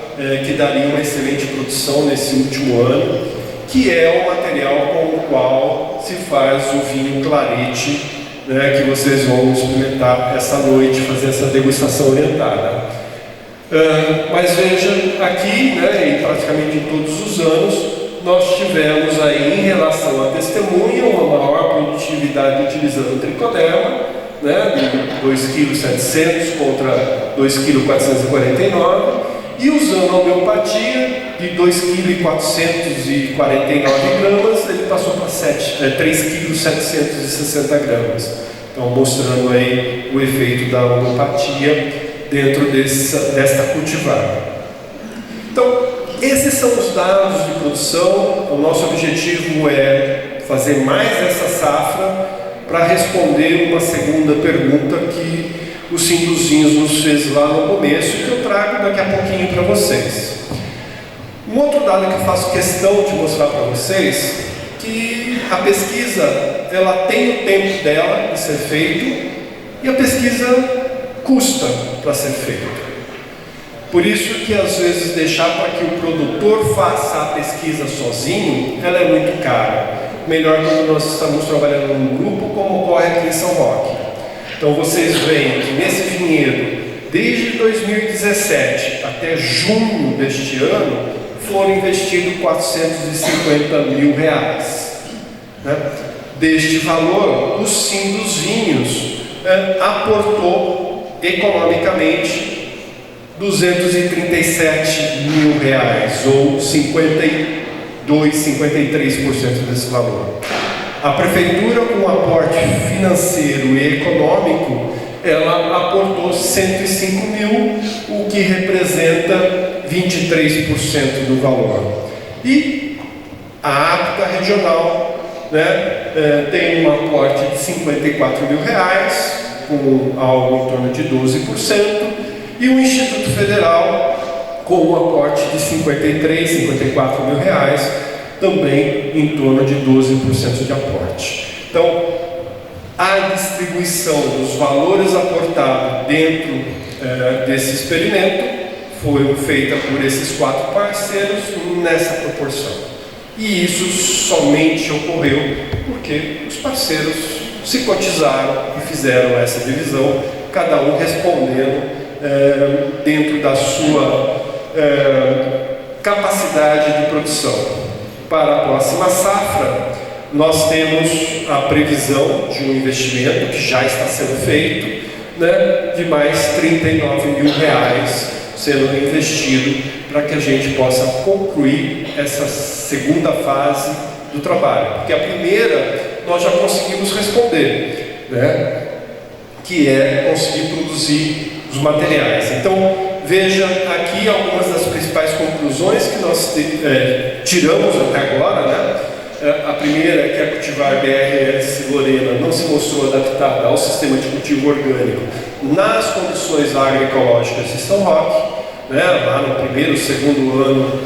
que daria uma excelente produção nesse último ano, que é o material com o qual se faz o vinho clarete, né, que vocês vão experimentar essa noite, fazer essa degustação orientada. Mas veja, aqui, né, e praticamente em todos os anos, nós tivemos aí, em relação à testemunha, uma maior produtividade utilizando o tricoderma, né, de 2,7 kg contra 2,449 kg, e usando a homeopatia, de 2,449 kg, ele passou para 3,760 kg. Então, mostrando aí o efeito da homeopatia dentro desta cultivar. Então, esses são os dados de produção. O nosso objetivo é fazer mais essa safra para responder uma segunda pergunta que o Sinduzinhos nos fez lá no começo e que eu trago daqui a pouquinho para vocês. Um outro dado que eu faço questão de mostrar para vocês, que a pesquisa ela tem o tempo dela de ser feito e a pesquisa custa para ser feito. Por isso que às vezes deixar para que o produtor faça a pesquisa sozinho, ela é muito cara. Melhor quando nós estamos trabalhando num grupo, como ocorre aqui em São Roque. Então vocês veem que nesse vinhedo, desde 2017 até junho deste ano, foram investidos R$450 mil. Né? Deste valor, o Sim dos Vinhos aportou economicamente R$237 mil, ou 52, 53% desse valor. A prefeitura, com um aporte financeiro e econômico, ela aportou 105 mil, o que representa 23% do valor. E a APTA regional, né, tem um aporte de R$54 mil, com algo em torno de 12%, e o Instituto Federal, com um aporte de R$54 mil, também em torno de 12% de aporte. Então, a distribuição dos valores aportados dentro desse experimento foi feita por esses 4 parceiros nessa proporção. E isso somente ocorreu porque os parceiros se cotizaram e fizeram essa divisão, cada um respondendo dentro da sua capacidade de produção. Para a próxima safra, nós temos a previsão de um investimento que já está sendo feito, né, de mais R$39 mil sendo investido para que a gente possa concluir essa segunda fase do trabalho. Porque a primeira nós já conseguimos responder, né, que é conseguir produzir os materiais. Então, veja aqui algumas das principais conclusões que nós tiramos até agora, né? A primeira é que a cultivar BRS Lorena não se mostrou adaptada ao sistema de cultivo orgânico nas condições agroecológicas de São Roque, né? Lá no primeiro, segundo ano,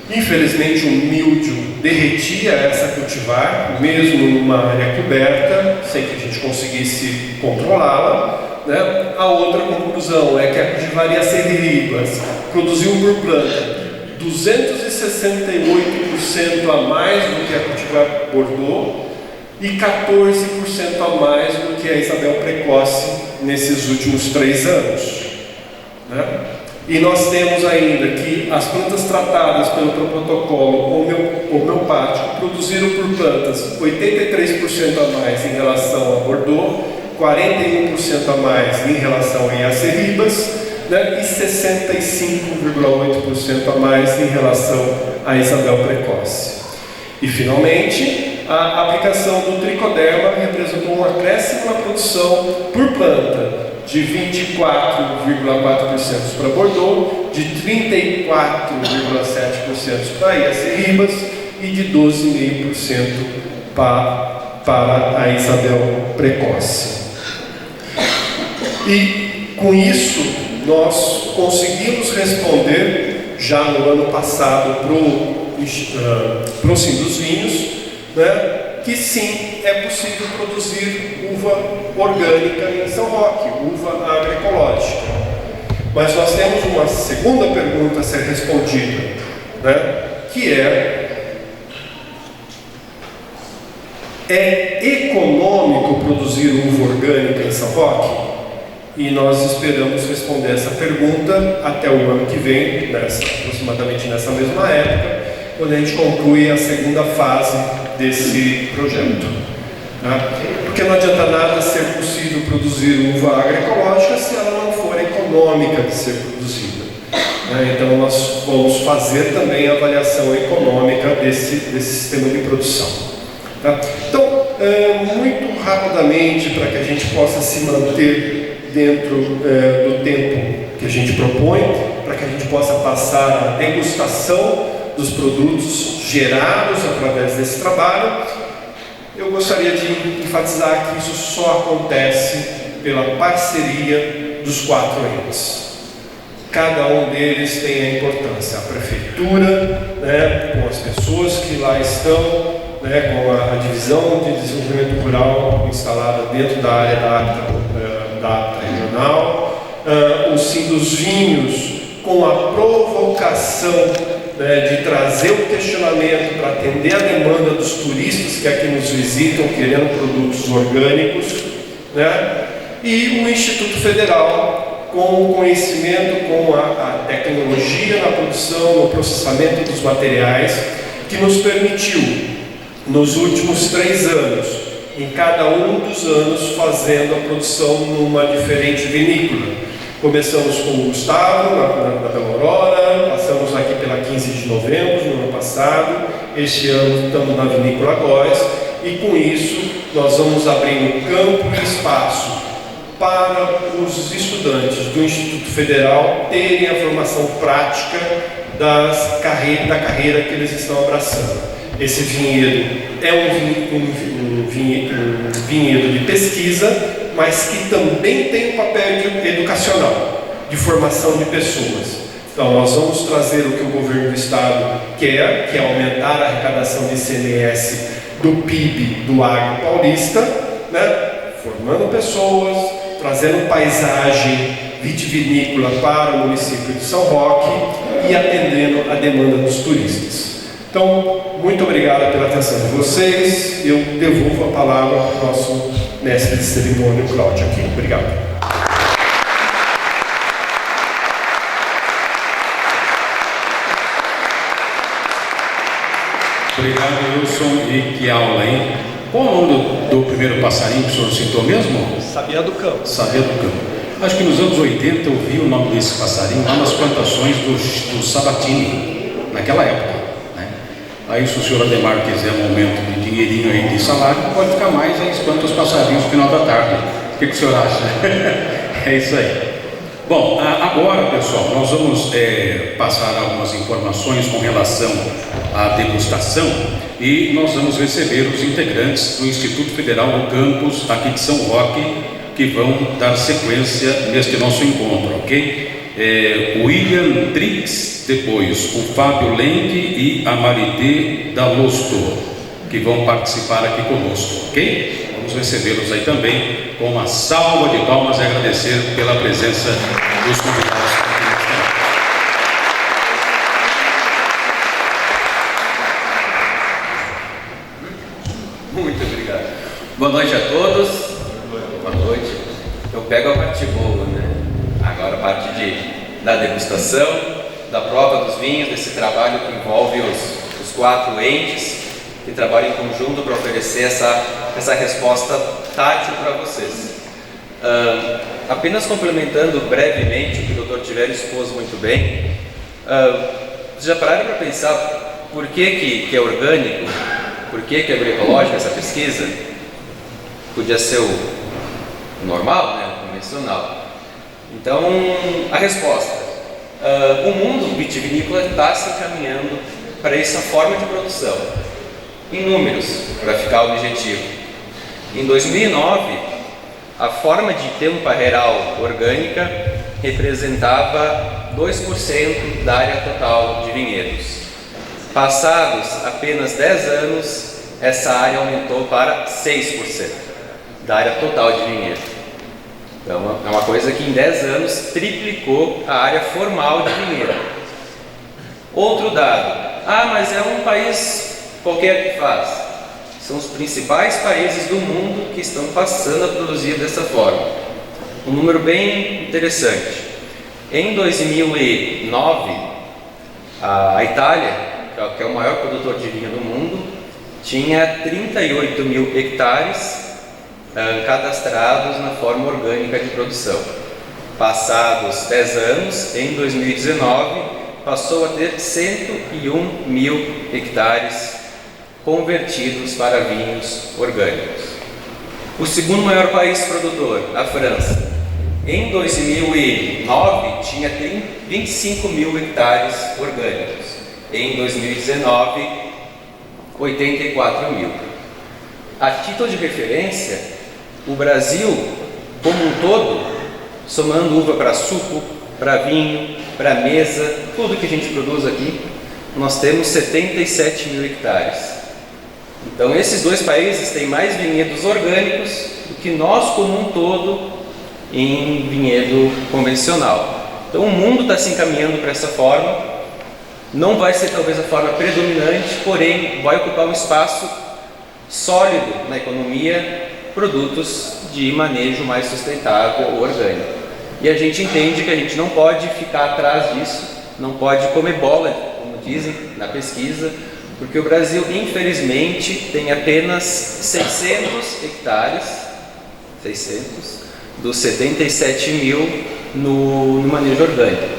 infelizmente o míldio derretia essa cultivar, mesmo numa área coberta, sem que a gente conseguisse controlá-la. Né? A outra conclusão é que a cultivar Iacerribas produziu por planta 268% a mais do que a cultivar Bordeaux e 14% a mais do que a Isabel Precoce nesses últimos 3 anos. Né? E nós temos ainda que as plantas tratadas pelo protocolo homeopático produziram por plantas 83% a mais em relação a Bordeaux, 41% a mais em relação a Iacerribas, né, e 65,8% a mais em relação a Isabel Precoce. E, finalmente, a aplicação do tricoderma representou um acréscimo na produção por planta de 24,4% para Bordeaux, de 34,7% para Iacerribas e de 12,5% para a Isabel Precoce. E com isso nós conseguimos responder já no ano passado para o Sim dos Vinhos, né, que sim, é possível produzir uva orgânica em São Roque, uva agroecológica. Mas nós temos uma segunda pergunta a ser respondida, né, que é econômico produzir uva orgânica em São Roque? E nós esperamos responder essa pergunta até o ano que vem, aproximadamente nessa mesma época, quando a gente conclui a segunda fase desse projeto. Porque não adianta nada ser possível produzir uva agroecológica se ela não for econômica de ser produzida. Então nós vamos fazer também a avaliação econômica desse sistema de produção. Então, muito rapidamente, para que a gente possa se manter dentro do tempo que a gente propõe, para que a gente possa passar a degustação dos produtos gerados através desse trabalho, eu gostaria de enfatizar que isso só acontece pela parceria dos 4 entes. Cada um deles tem a importância. A prefeitura, né, com as pessoas que lá estão, né, com a divisão de desenvolvimento rural instalada dentro da área da APTA regional, dos vinhos, com a provocação, né, de trazer o questionamento para atender a demanda dos turistas que aqui nos visitam querendo produtos orgânicos, né? E o Instituto Federal, com o conhecimento, com a tecnologia na produção, no processamento dos materiais, que nos permitiu, nos últimos 3 anos, em cada um dos anos, fazendo a produção numa diferente vinícola. Começamos com o Gustavo, na Bela Aurora, passamos aqui pela 15 de novembro, no ano passado, este ano estamos na Vinícola Góes, e com isso nós vamos abrindo campo e espaço para os estudantes do Instituto Federal terem a formação prática da carreira que eles estão abraçando. Esse vinhedo é um vinhedo de pesquisa, mas que também tem um papel educacional, de formação de pessoas. Então, nós vamos trazer o que o governo do estado quer, que é aumentar a arrecadação de ICMS do PIB do agro paulista, né? Formando pessoas, trazendo paisagem vitivinícola para o município de São Roque e atendendo a demanda dos turistas. Então, muito obrigado pela atenção de vocês. Eu devolvo a palavra ao nosso mestre de cerimônia, Cláudio, aqui. Obrigado. Obrigado, Wilson. E que aula, hein? Qual o nome do primeiro passarinho que o senhor citou mesmo? Sabiá do Campo. Sabiá do Campo. Acho que nos anos 80 eu vi o nome desse passarinho lá nas plantações do Sabatini, naquela época. Aí, se o senhor Ademar quiser um aumento de dinheirinho aí de salário, pode ficar mais, aí espanta os passarinhos no final da tarde. O que o senhor acha? É isso aí. Bom, agora, pessoal, nós vamos passar algumas informações com relação à degustação e nós vamos receber os integrantes do Instituto Federal do Campus aqui de São Roque, que vão dar sequência neste nosso encontro, ok? William Trix, depois o Fábio Lengue e a Marité Dalosto, que vão participar aqui conosco, ok? Vamos recebê-los aí também com uma salva de palmas e agradecer pela presença dos convidados. Muito obrigado. Boa noite a todos. Boa noite. Eu pego a parte boa, né? Agora a parte da degustação, da prova dos vinhos, desse trabalho que envolve os 4 entes que trabalham em conjunto para oferecer essa resposta tátil para vocês. Apenas complementando brevemente o que o Dr. Tiverio expôs muito bem, vocês já pararam para pensar por que é orgânico, por que é agroecológico essa pesquisa? Podia ser o normal, né, o convencional. Então, a resposta: o mundo vitivinícola está se encaminhando para essa forma de produção. Em números, para ficar objetivo. Em 2009, a forma de tempa real orgânica representava 2% da área total de vinhedos. Passados apenas 10 anos, essa área aumentou para 6% da área total de vinhedo. Então, é uma coisa que em 10 anos triplicou a área formal de vinhedo. Outro dado: mas é um país qualquer que faz. São os principais países do mundo que estão passando a produzir dessa forma. Um número bem interessante. Em 2009, a Itália, que é o maior produtor de vinho do mundo, tinha 38 mil hectares cadastrados na forma orgânica de produção. Passados 10 anos, em 2019, passou a ter 101 mil hectares convertidos para vinhos orgânicos. O segundo maior país produtor, a França, em 2009 tinha 25 mil hectares orgânicos. Em 2019, 84 mil. A título de referência, o Brasil, como um todo, somando uva para suco, para vinho, para mesa, tudo que a gente produz aqui, nós temos 77 mil hectares. Então, esses 2 países têm mais vinhedos orgânicos do que nós, como um todo, em vinhedo convencional. Então o mundo está se encaminhando para essa forma, não vai ser talvez a forma predominante, porém vai ocupar um espaço sólido na economia, produtos de manejo mais sustentável ou orgânico. E a gente entende que a gente não pode ficar atrás disso, não pode comer bola, como dizem na pesquisa, porque o Brasil, infelizmente, tem apenas 600 hectares, 600, dos 77 mil no manejo orgânico.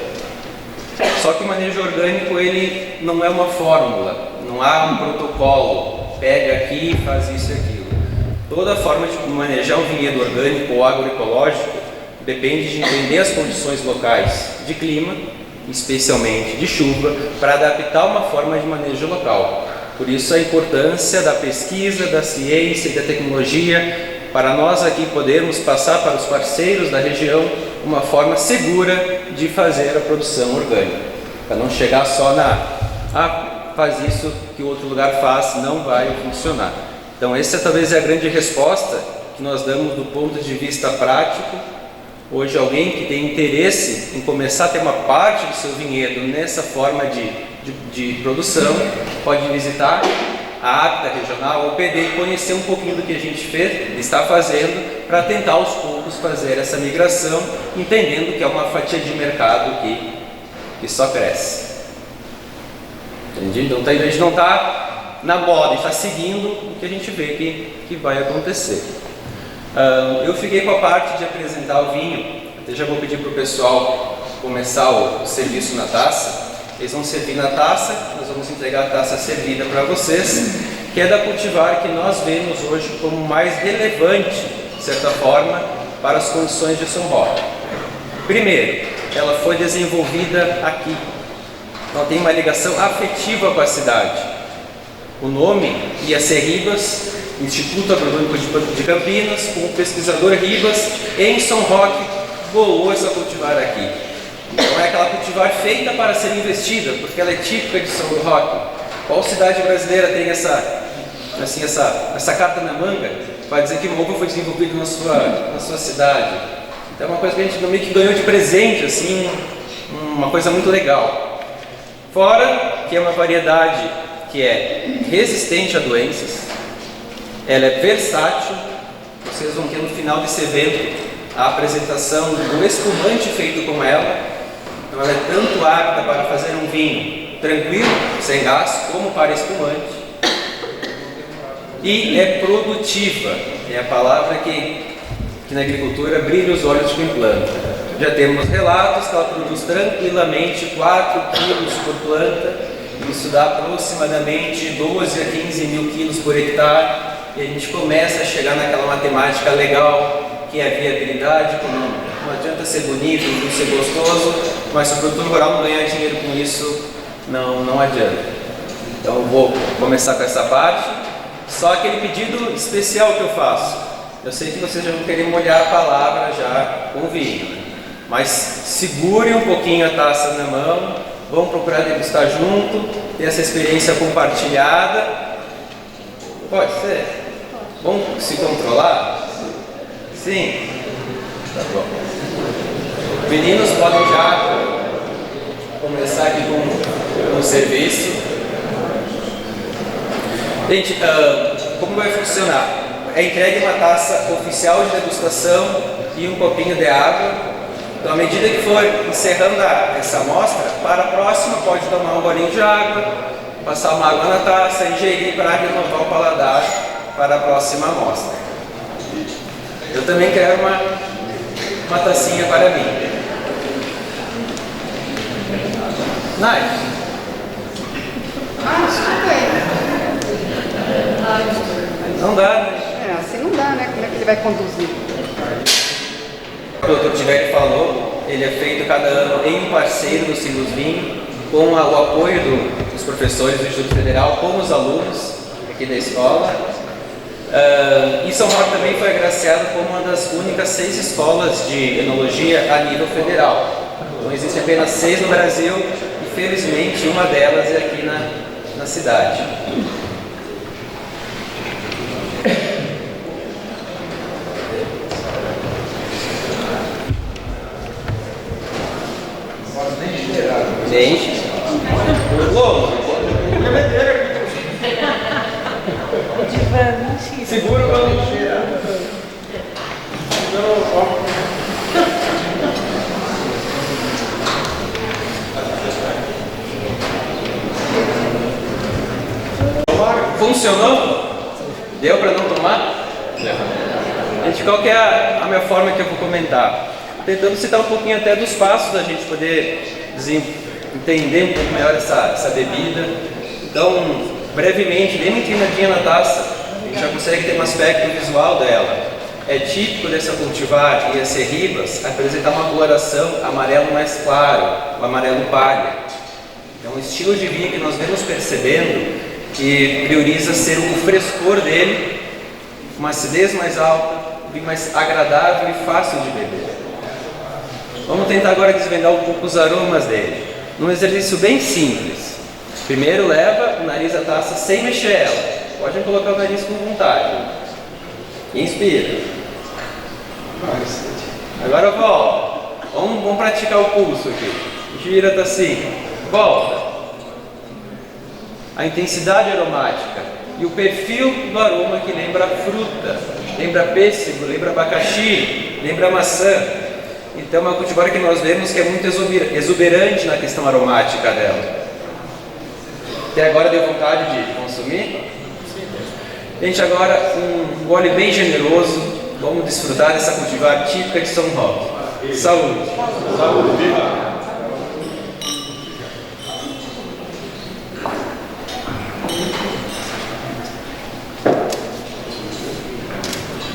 Só que o manejo orgânico, ele não é uma fórmula, não há um protocolo, pega aqui e faz isso e aquilo. Toda forma de manejar um vinhedo orgânico ou agroecológico depende de entender as condições locais de clima, especialmente de chuva, para adaptar uma forma de manejo local. Por isso a importância da pesquisa, da ciência e da tecnologia, para nós aqui podermos passar para os parceiros da região uma forma segura de fazer a produção orgânica, para não chegar só faz isso que o outro lugar faz, não vai funcionar. Então essa talvez é a grande resposta que nós damos do ponto de vista prático. Hoje alguém que tem interesse em começar a ter uma parte do seu vinhedo nessa forma de produção, pode visitar a APTA regional ou PD e conhecer um pouquinho do que a gente está fazendo para tentar aos poucos fazer essa migração, entendendo que é uma fatia de mercado que só cresce. Entendi? Então a gente não está na moda, a gente está seguindo o que a gente vê que vai acontecer. Eu fiquei com a parte de apresentar o vinho, até já vou pedir para o pessoal começar o serviço na taça. Eles vão servir na taça, nós vamos entregar a taça servida para vocês, que é da cultivar que nós vemos hoje como mais relevante, de certa forma, para as condições de São Roque. Primeiro, ela foi desenvolvida aqui, então tem uma ligação afetiva com a cidade. O nome ia ser Ribas, Instituto Agronômico de Campinas, com o pesquisador Ribas, em São Roque, bolou essa cultivar aqui. Então é aquela cultivar feita para ser investida, porque ela é típica de São Roque. Qual cidade brasileira tem essa carta na manga para dizer que uma uva foi desenvolvida na sua cidade? Então é uma coisa que a gente meio que ganhou de presente, assim, uma coisa muito legal. Fora que é uma variedade que é resistente a doenças, ela é versátil. Vocês vão ter no final desse evento a apresentação do espumante feito com ela. Então ela é tanto apta para fazer um vinho tranquilo, sem gás, como para espumante. E é produtiva, é a palavra que na agricultura brilha os olhos de quem planta. Já temos relatos que ela produz tranquilamente 4 quilos por planta. Isso dá aproximadamente 12 a 15 mil quilos por hectare. E a gente começa a chegar naquela matemática legal, que é a viabilidade econômica. Não adianta ser bonito, não ser gostoso, mas se o produtor rural não ganhar dinheiro com isso, não adianta. Então eu vou começar com essa parte. Só aquele pedido especial que eu faço. Eu sei que vocês já vão querer molhar a palavra já com vinho, né? Mas segurem um pouquinho a taça na mão, vão procurar degustar junto, ter essa experiência compartilhada. Pode ser? Vamos se controlar? Sim? Tá bom. Meninos podem já começar aqui com o serviço. Gente, como vai funcionar? É entregue uma taça oficial de degustação e um copinho de água. Então, à medida que for encerrando essa amostra, para a próxima pode tomar um golinho de água, passar uma água na taça, ingerir para renovar o paladar para a próxima amostra. Eu também quero uma tacinha para mim. Nai. Não dá, né? Assim não dá, né? Como é que ele vai conduzir? O Dr. Tiverio falou, ele é feito cada ano em parceiro do Silos Vinho, com o apoio dos professores do Instituto Federal, com os alunos aqui da escola. E São Roque também foi agraciado como uma das únicas 6 escolas de enologia a nível federal. Então existem apenas 6 no Brasil e felizmente uma delas é aqui na cidade. Segura o balão. Funcionou? Deu para não tomar? Gente, qual que é a minha forma que eu vou comentar? Tentando citar um pouquinho até dos passos da gente poder entender um pouco melhor essa bebida. Então, brevemente, dê uma inclinadinha na taça, a gente já consegue ter um aspecto visual dela. É típico dessa cultivar e essa Ribas apresentar uma coloração amarelo mais claro, um amarelo palha. É um estilo de vinho que nós vemos percebendo que prioriza ser o frescor dele, uma acidez mais alta, um vinho mais agradável e fácil de beber. Vamos tentar agora desvendar um pouco os aromas dele, num exercício bem simples. Primeiro leva o nariz à taça sem mexer ela, pode colocar o nariz com vontade. Inspira. Agora volta. Vamos praticar o pulso aqui. Gira a tacinha. Volta. A intensidade aromática e o perfil do aroma que lembra fruta, lembra pêssego, lembra abacaxi, lembra maçã. Então é uma cultivar que nós vemos que é muito exuberante na questão aromática dela. Até agora deu vontade de consumir? Gente, agora um gole bem generoso, vamos desfrutar dessa cultivar típica de São Roque. Saúde! Saúde!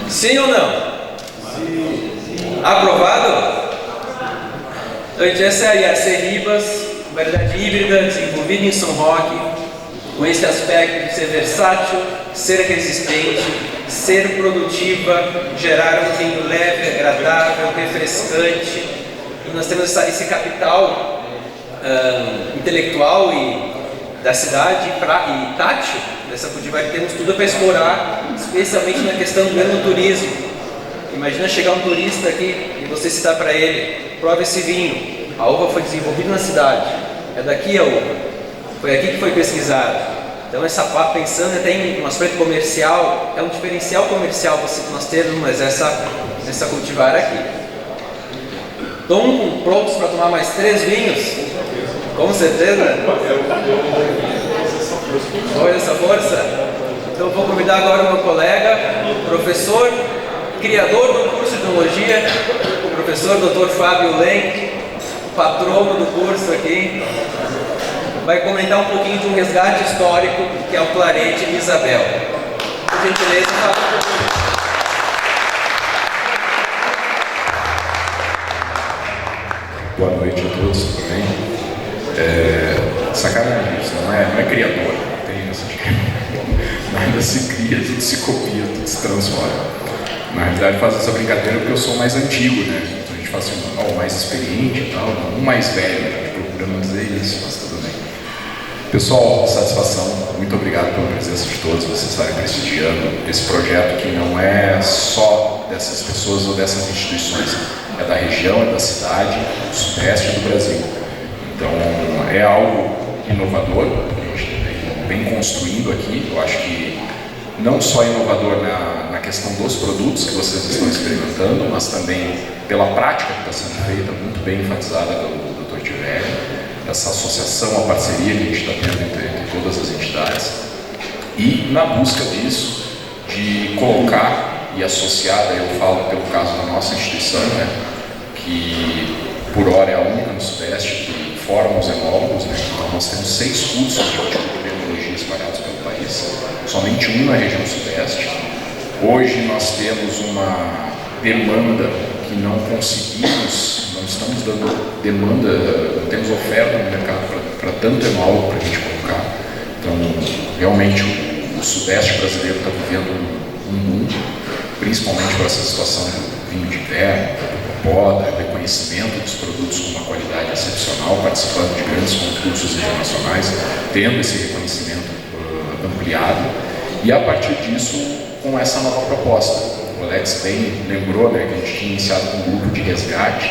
Sim ou não? Sim. Aprovado? Então, essa é a Ribas, variedade híbrida, desenvolvida em São Roque, com esse aspecto de ser versátil, ser resistente, ser produtiva, gerar um vinho leve, agradável, refrescante. E nós temos esse capital intelectual e da cidade e tátil dessa cultivar que temos tudo para explorar, especialmente na questão do enoturismo. Imagina chegar um turista aqui e você citar para ele: prova esse vinho, a uva foi desenvolvida na cidade, é daqui a uva, foi aqui que foi pesquisado. Então pensando até em um aspecto comercial, é um diferencial comercial nós termos essa cultivar aqui. Estão prontos para tomar mais 3 vinhos? Com certeza? Olha essa força. Então vou convidar agora o meu colega, professor, criador do curso de Enologia, o professor Dr. Fábio Lenk, patrono do curso aqui, vai comentar um pouquinho de um resgate histórico que é o Clarete de Isabel. Por gentileza, Fábio. Boa noite a todos, tudo bem? Sacanagem isso, não é criador, não tem essa nada se cria, tudo se copia, tudo se transforma. Na realidade faz essa brincadeira porque eu sou mais antigo, né? Então a gente fala assim, o mais experiente e tal, um mais velho, a gente procura não dizer isso, mas tudo bem. Pessoal, satisfação, muito obrigado pela presença de todos, vocês estarem prestigiando esse projeto que não é só dessas pessoas ou dessas instituições, é da região, é da cidade, do sudeste do Brasil. Então é algo inovador que a gente vem construindo aqui. Eu acho que não só inovador na questão dos produtos que vocês estão experimentando, mas também pela prática que está sendo feita, muito bem enfatizada pelo Dr. Tivelli, essa associação, a parceria que a gente está tendo entre todas as entidades, e na busca disso, de colocar e associar, daí eu falo pelo caso da nossa instituição, né, que por hora é a única no Sudeste que forma os enólogos, né? Então nós temos 6 cursos de enologia espalhados pelo país, somente um na região Sudeste. Hoje nós temos uma demanda que não conseguimos, não estamos dando demanda, não temos oferta no mercado para tanto enólogo para a gente colocar. Então realmente o Sudeste brasileiro está vivendo um boom, principalmente por essa situação do vinho de inverno, da poda, reconhecimento dos produtos com uma qualidade excepcional, participando de grandes concursos internacionais, tendo esse reconhecimento ampliado, e a partir disso, com essa nova proposta. O Alex bem lembrou, né, que a gente tinha iniciado com um grupo de resgate,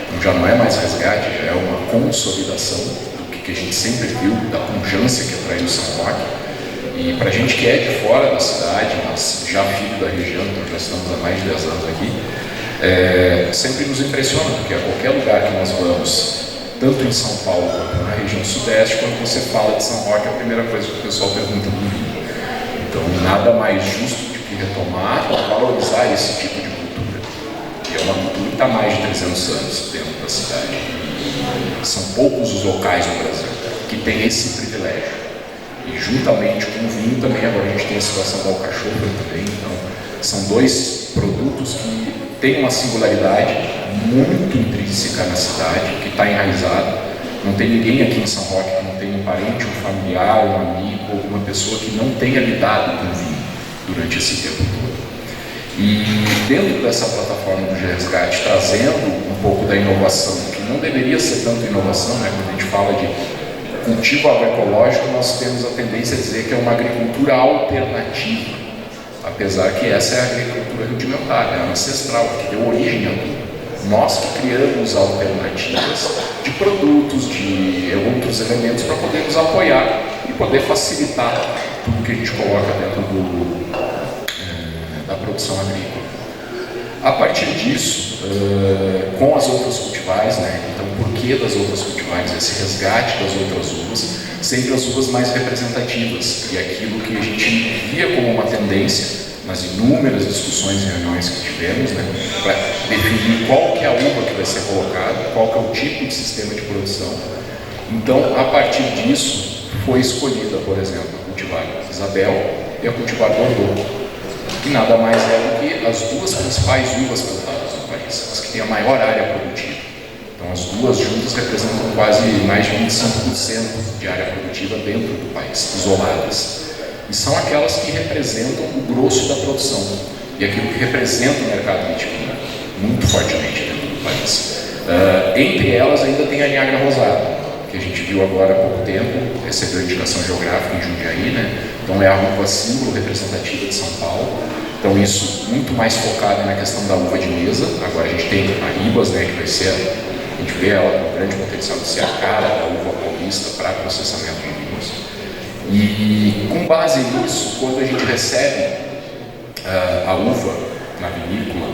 então já não é mais resgate, já é uma consolidação do que a gente sempre viu, da pujança que atraiu o São Roque. E para a gente que é de fora da cidade, mas já filho da região, então já estamos há mais de 10 anos aqui, sempre nos impressiona, porque a qualquer lugar que nós vamos, tanto em São Paulo quanto na região sudeste, quando você fala de São Roque, a primeira coisa que o pessoal pergunta do vinho. Então, nada mais justo do que retomar e valorizar esse tipo de cultura. E é uma cultura que está há mais de 300 anos dentro da cidade. E são poucos os locais no Brasil que têm esse privilégio. E juntamente com o vinho também, agora a gente tem a situação da alcachofra também. Então, são dois produtos que têm uma singularidade muito intrínseca na cidade, que está enraizado. Não tem ninguém aqui em São Roque que não tenha um parente, um familiar, um amigo, alguma pessoa que não tenha lidado com vinho durante esse tempo todo. E dentro dessa plataforma do Resgate, trazendo um pouco da inovação, que não deveria ser tanto inovação, né? Quando a gente fala de cultivo agroecológico, nós temos a tendência a dizer que é uma agricultura alternativa, apesar que essa é a agricultura rudimentar, é ancestral, que deu origem a tudo. Nós que criamos alternativas de produtos, de outros elementos para poder nos apoiar e poder facilitar tudo que a gente coloca dentro da produção agrícola. A partir disso, com as outras cultivares, né? Então, por que das outras cultivares? Esse resgate das outras uvas, sempre as uvas mais representativas, e aquilo que a gente via como uma tendência nas inúmeras discussões e reuniões que tivemos, né, para definir qual que é a uva que vai ser colocada, qual que é o tipo de sistema de produção. Então, a partir disso, foi escolhida, por exemplo, a cultivar Isabel e a cultivar Bordeaux, que nada mais é do que as duas principais uvas plantadas no país, as que têm a maior área produtiva. Então, as duas juntas representam quase mais de 25% de área produtiva dentro do país, isoladas. E são aquelas que representam o grosso da produção e aquilo que representa o mercado vitivinícola muito fortemente dentro do país. Entre elas ainda tem a Niagara Rosada, que a gente viu agora há pouco tempo, recebeu a indicação geográfica em Jundiaí, né? Então é a uva símbolo representativa de São Paulo. Então isso muito mais focado na questão da uva de mesa. Agora a gente tem a Ribas, né, que vai ser, a gente vê ela com grande potencial de ser a cara da uva paulista para processamento de vinhos. E com base nisso, quando a gente recebe a uva na vinícola,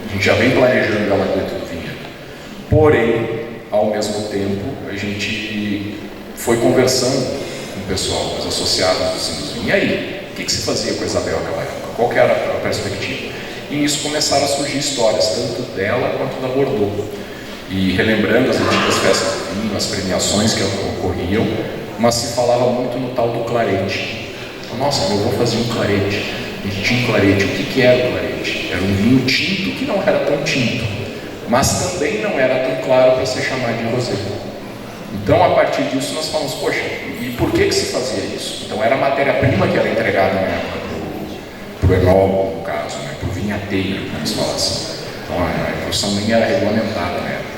a gente já vem planejando ela dentro do vinhedo. Porém, ao mesmo tempo, a gente foi conversando com o pessoal, os associados dos vinhos. E aí, o que se fazia com a Isabel naquela época? Qual que era a perspectiva? E nisso começaram a surgir histórias, tanto dela quanto da Bordeaux. E relembrando as antigas festas do vinho, as premiações que ocorriam, mas se falava muito no tal do clarete. Então, nossa, eu vou fazer um clarete. A gente tinha um clarete. O que era o clarete? Era um vinho tinto que não era tão tinto, mas também não era tão claro para ser chamado de rosé. Então, a partir disso, nós falamos, poxa, e por que se fazia isso? Então, era a matéria-prima que era entregada na época para o enólogo, no caso, né, para o vinhateiro, vamos falar assim. Então, a produção nem era regulamentada na época.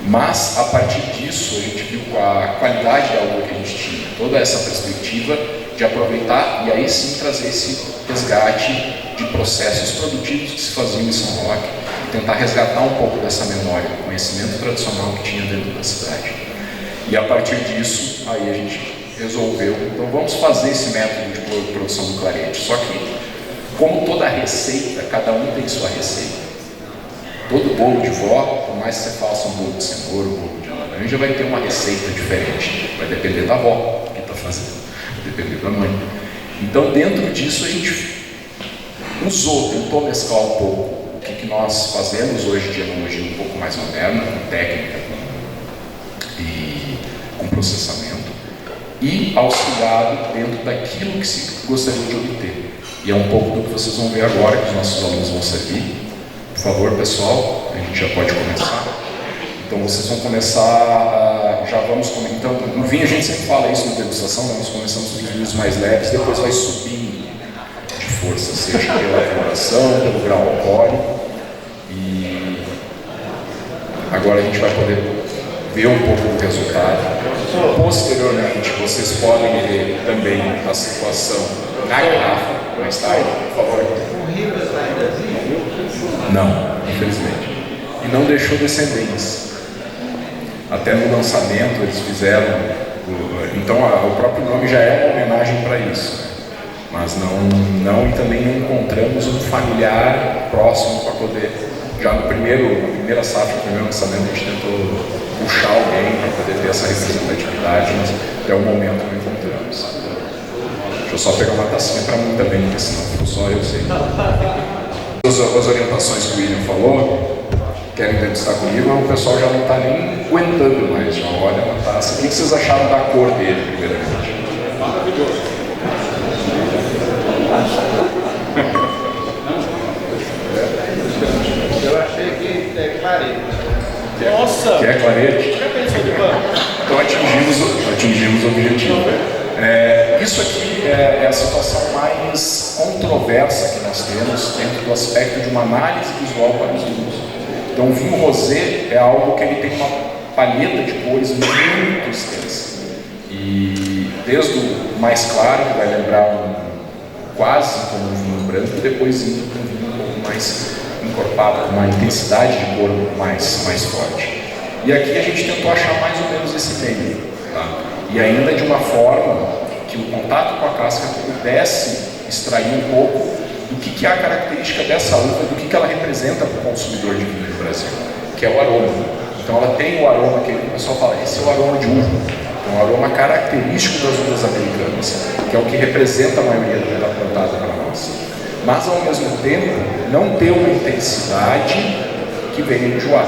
Mas, a partir disso, a gente viu com a qualidade da uva que a gente tinha, toda essa perspectiva de aproveitar e aí sim trazer esse resgate de processos produtivos que se faziam em São Roque e tentar resgatar um pouco dessa memória, do conhecimento tradicional que tinha dentro da cidade. E a partir disso, aí a gente resolveu, então vamos fazer esse método de produção do clarete. Só que, como toda receita, cada um tem sua receita. Todo bolo de vó, por mais que você faça um bolo de cenoura, um bolo de laranja, vai ter uma receita diferente. Vai depender da avó que está fazendo, vai depender da mãe. Então, dentro disso, a gente tentou mesclar um pouco o que nós fazemos hoje de enologia um pouco mais moderna, com técnica e com processamento, e auxiliado dentro daquilo que se gostaria de obter. E é um pouco do que vocês vão ver agora, que os nossos alunos vão servir. Por favor, pessoal, a gente já pode começar. Então, vocês vão começar, então, no vinho a gente sempre fala isso na degustação, né? Nós começamos com os vinhos mais leves, depois vai subindo de força, seja pela elaboração, pelo grau alcoólico. E agora a gente vai poder ver um pouco do resultado. Posteriormente, vocês podem ver também a situação na garrafa, mais tarde, por favor. Não, infelizmente. E não deixou descendentes. Até no lançamento eles fizeram Então o próprio nome já é uma homenagem para isso, né? Mas não e também não encontramos um familiar próximo para poder, já na primeira safra, no primeiro lançamento, a gente tentou puxar alguém para poder ter essa representatividade, mas até o momento não encontramos. Deixa eu só pegar uma tacinha para mim também, porque senão só eu sei. As orientações que o William falou, querem degustar comigo, o pessoal já não está nem aguentando mais, já olha uma taça. O que vocês acharam da cor dele, primeiramente? Maravilhoso. Eu achei que é clarete. Nossa! Que é clarete? Então atingimos o objetivo. Isso aqui é a situação mais controversa que nós temos dentro do aspecto de uma análise visual para os vinhos. Então o vinho rosé é algo que ele tem uma palheta de cores muito extensa. E desde o mais claro, que vai lembrar quase como um vinho branco, e depois indo para um vinho um pouco mais encorpado, com uma intensidade de cor mais forte. E aqui a gente tentou achar mais ou menos esse meio, tá? E ainda de uma forma que o contato com a casca pudesse extrair um pouco do que é a característica dessa uva, do que ela representa para o consumidor de vinho no Brasil, que é o aroma. Então ela tem o aroma que o pessoal fala, esse é o aroma de uva. Então, o aroma característico das uvas americanas, que é o que representa a maioria da uva plantada para nós. Mas, ao mesmo tempo, não ter uma intensidade que venha enjoar.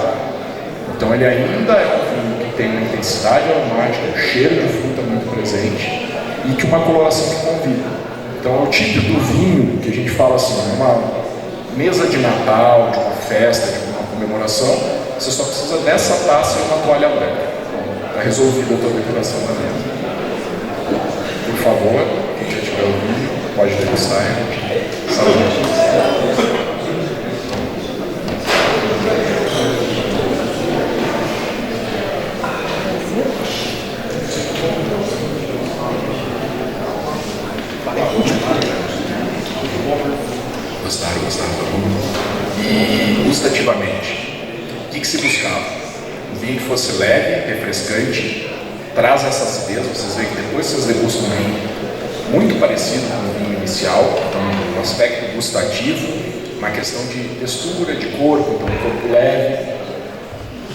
Então, ele ainda é um vinho que tem uma intensidade aromática, um cheiro de fruta muito presente e que uma coloração que convida. Então, é o tipo do vinho que a gente fala assim, uma mesa de Natal, de uma festa, de uma comemoração, você só precisa dessa taça e uma toalha branca. Está resolvida a tua decoração da mesa. Por favor, quem já tiver ouvido, pode degustar. Saúde. Gostaram do mundo. E gustativamente, o que se buscava? Um vinho que fosse leve, refrescante, traz essa acidez. Vocês veem que depois vocês degustam um vinho muito parecido com o vinho inicial, então um aspecto gustativo, uma questão de textura, de corpo, então um corpo leve.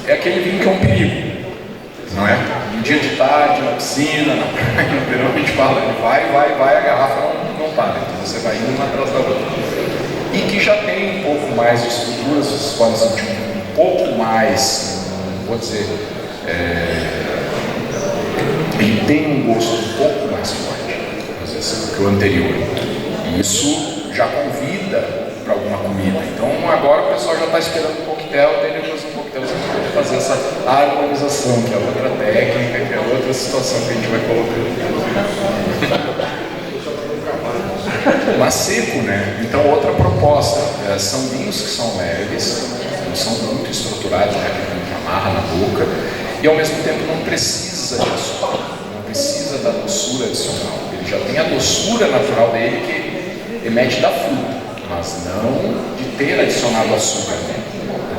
É aquele vinho que é um perigo, não é? Um dia de tarde, na piscina, na praia, no verão, a gente fala, vai, a garrafa não para, então você vai indo uma atrás da outra. E que já tem um pouco mais de estrutura, vocês podem sentir um pouco mais, vou dizer, ele tem um gosto um pouco mais forte, às vezes, que o anterior. E isso já convida para alguma comida. Então agora o pessoal já está esperando um coquetel, dele fazer um coquetel, você pode fazer essa harmonização, que é outra técnica, que é outra situação que a gente vai colocando. Mas seco, né? Então outra proposta, são vinhos que são leves, não são muito estruturados, né? Que a gente amarra na boca, e ao mesmo tempo não precisa de açúcar, não precisa da doçura adicional. Ele já tem a doçura natural dele que emete da fruta, mas não de ter adicionado açúcar, né?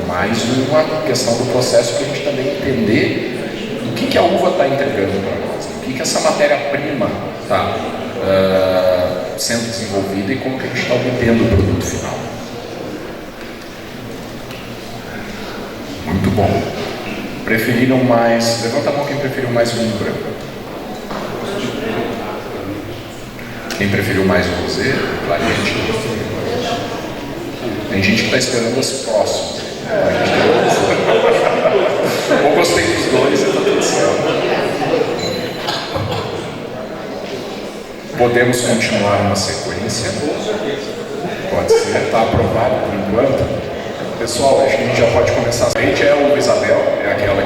É mais uma questão do processo para a gente também entender do que a uva está entregando para nós, o que essa matéria-prima está sendo desenvolvida e como que a gente está obtendo o produto final. Muito bom. Preferiram mais... Levanta a mão quem preferiu mais vinho branco. Quem preferiu mais o rosé, clarete. Tem gente que está esperando os próximos. Eu gostei dos dois e está tudo certo. Podemos continuar uma sequência. Pode ser, está aprovado por enquanto. Pessoal, acho que a gente já pode começar. A gente é o Isabel, é aquela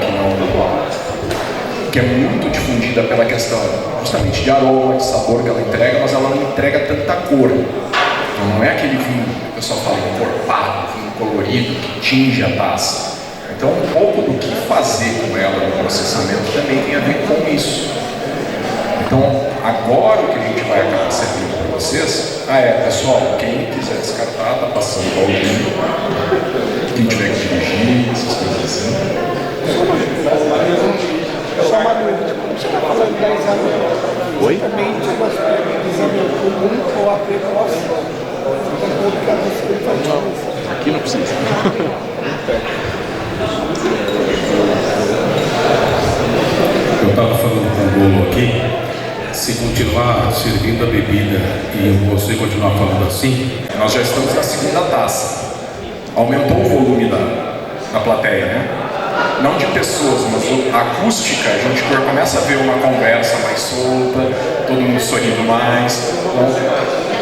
que é muito difundida pela questão justamente de aroma, de sabor que ela entrega, mas ela não entrega tanta cor. Então não é aquele vinho que o pessoal fala encorpado, vinho colorido, que tinge a taça. Então um pouco do que fazer com ela no processamento também tem a ver com isso. Então agora o que a gente vai acabar servindo para vocês, pessoal, quem quiser descartar, está passando o vinho. Quem tiver que dirigir, essas coisas assim. Só uma dúvida. você está falando da exame, exatamente o exame comum ou a precoce. Aqui não precisa. Eu estava falando com o Golo aqui, se continuar servindo a bebida e você continuar falando assim, Nós já estamos na segunda taça. Aumentou o volume da plateia, né? Não de pessoas, mas a acústica, a gente já começa a ver uma conversa mais solta, todo mundo sorrindo mais. Então,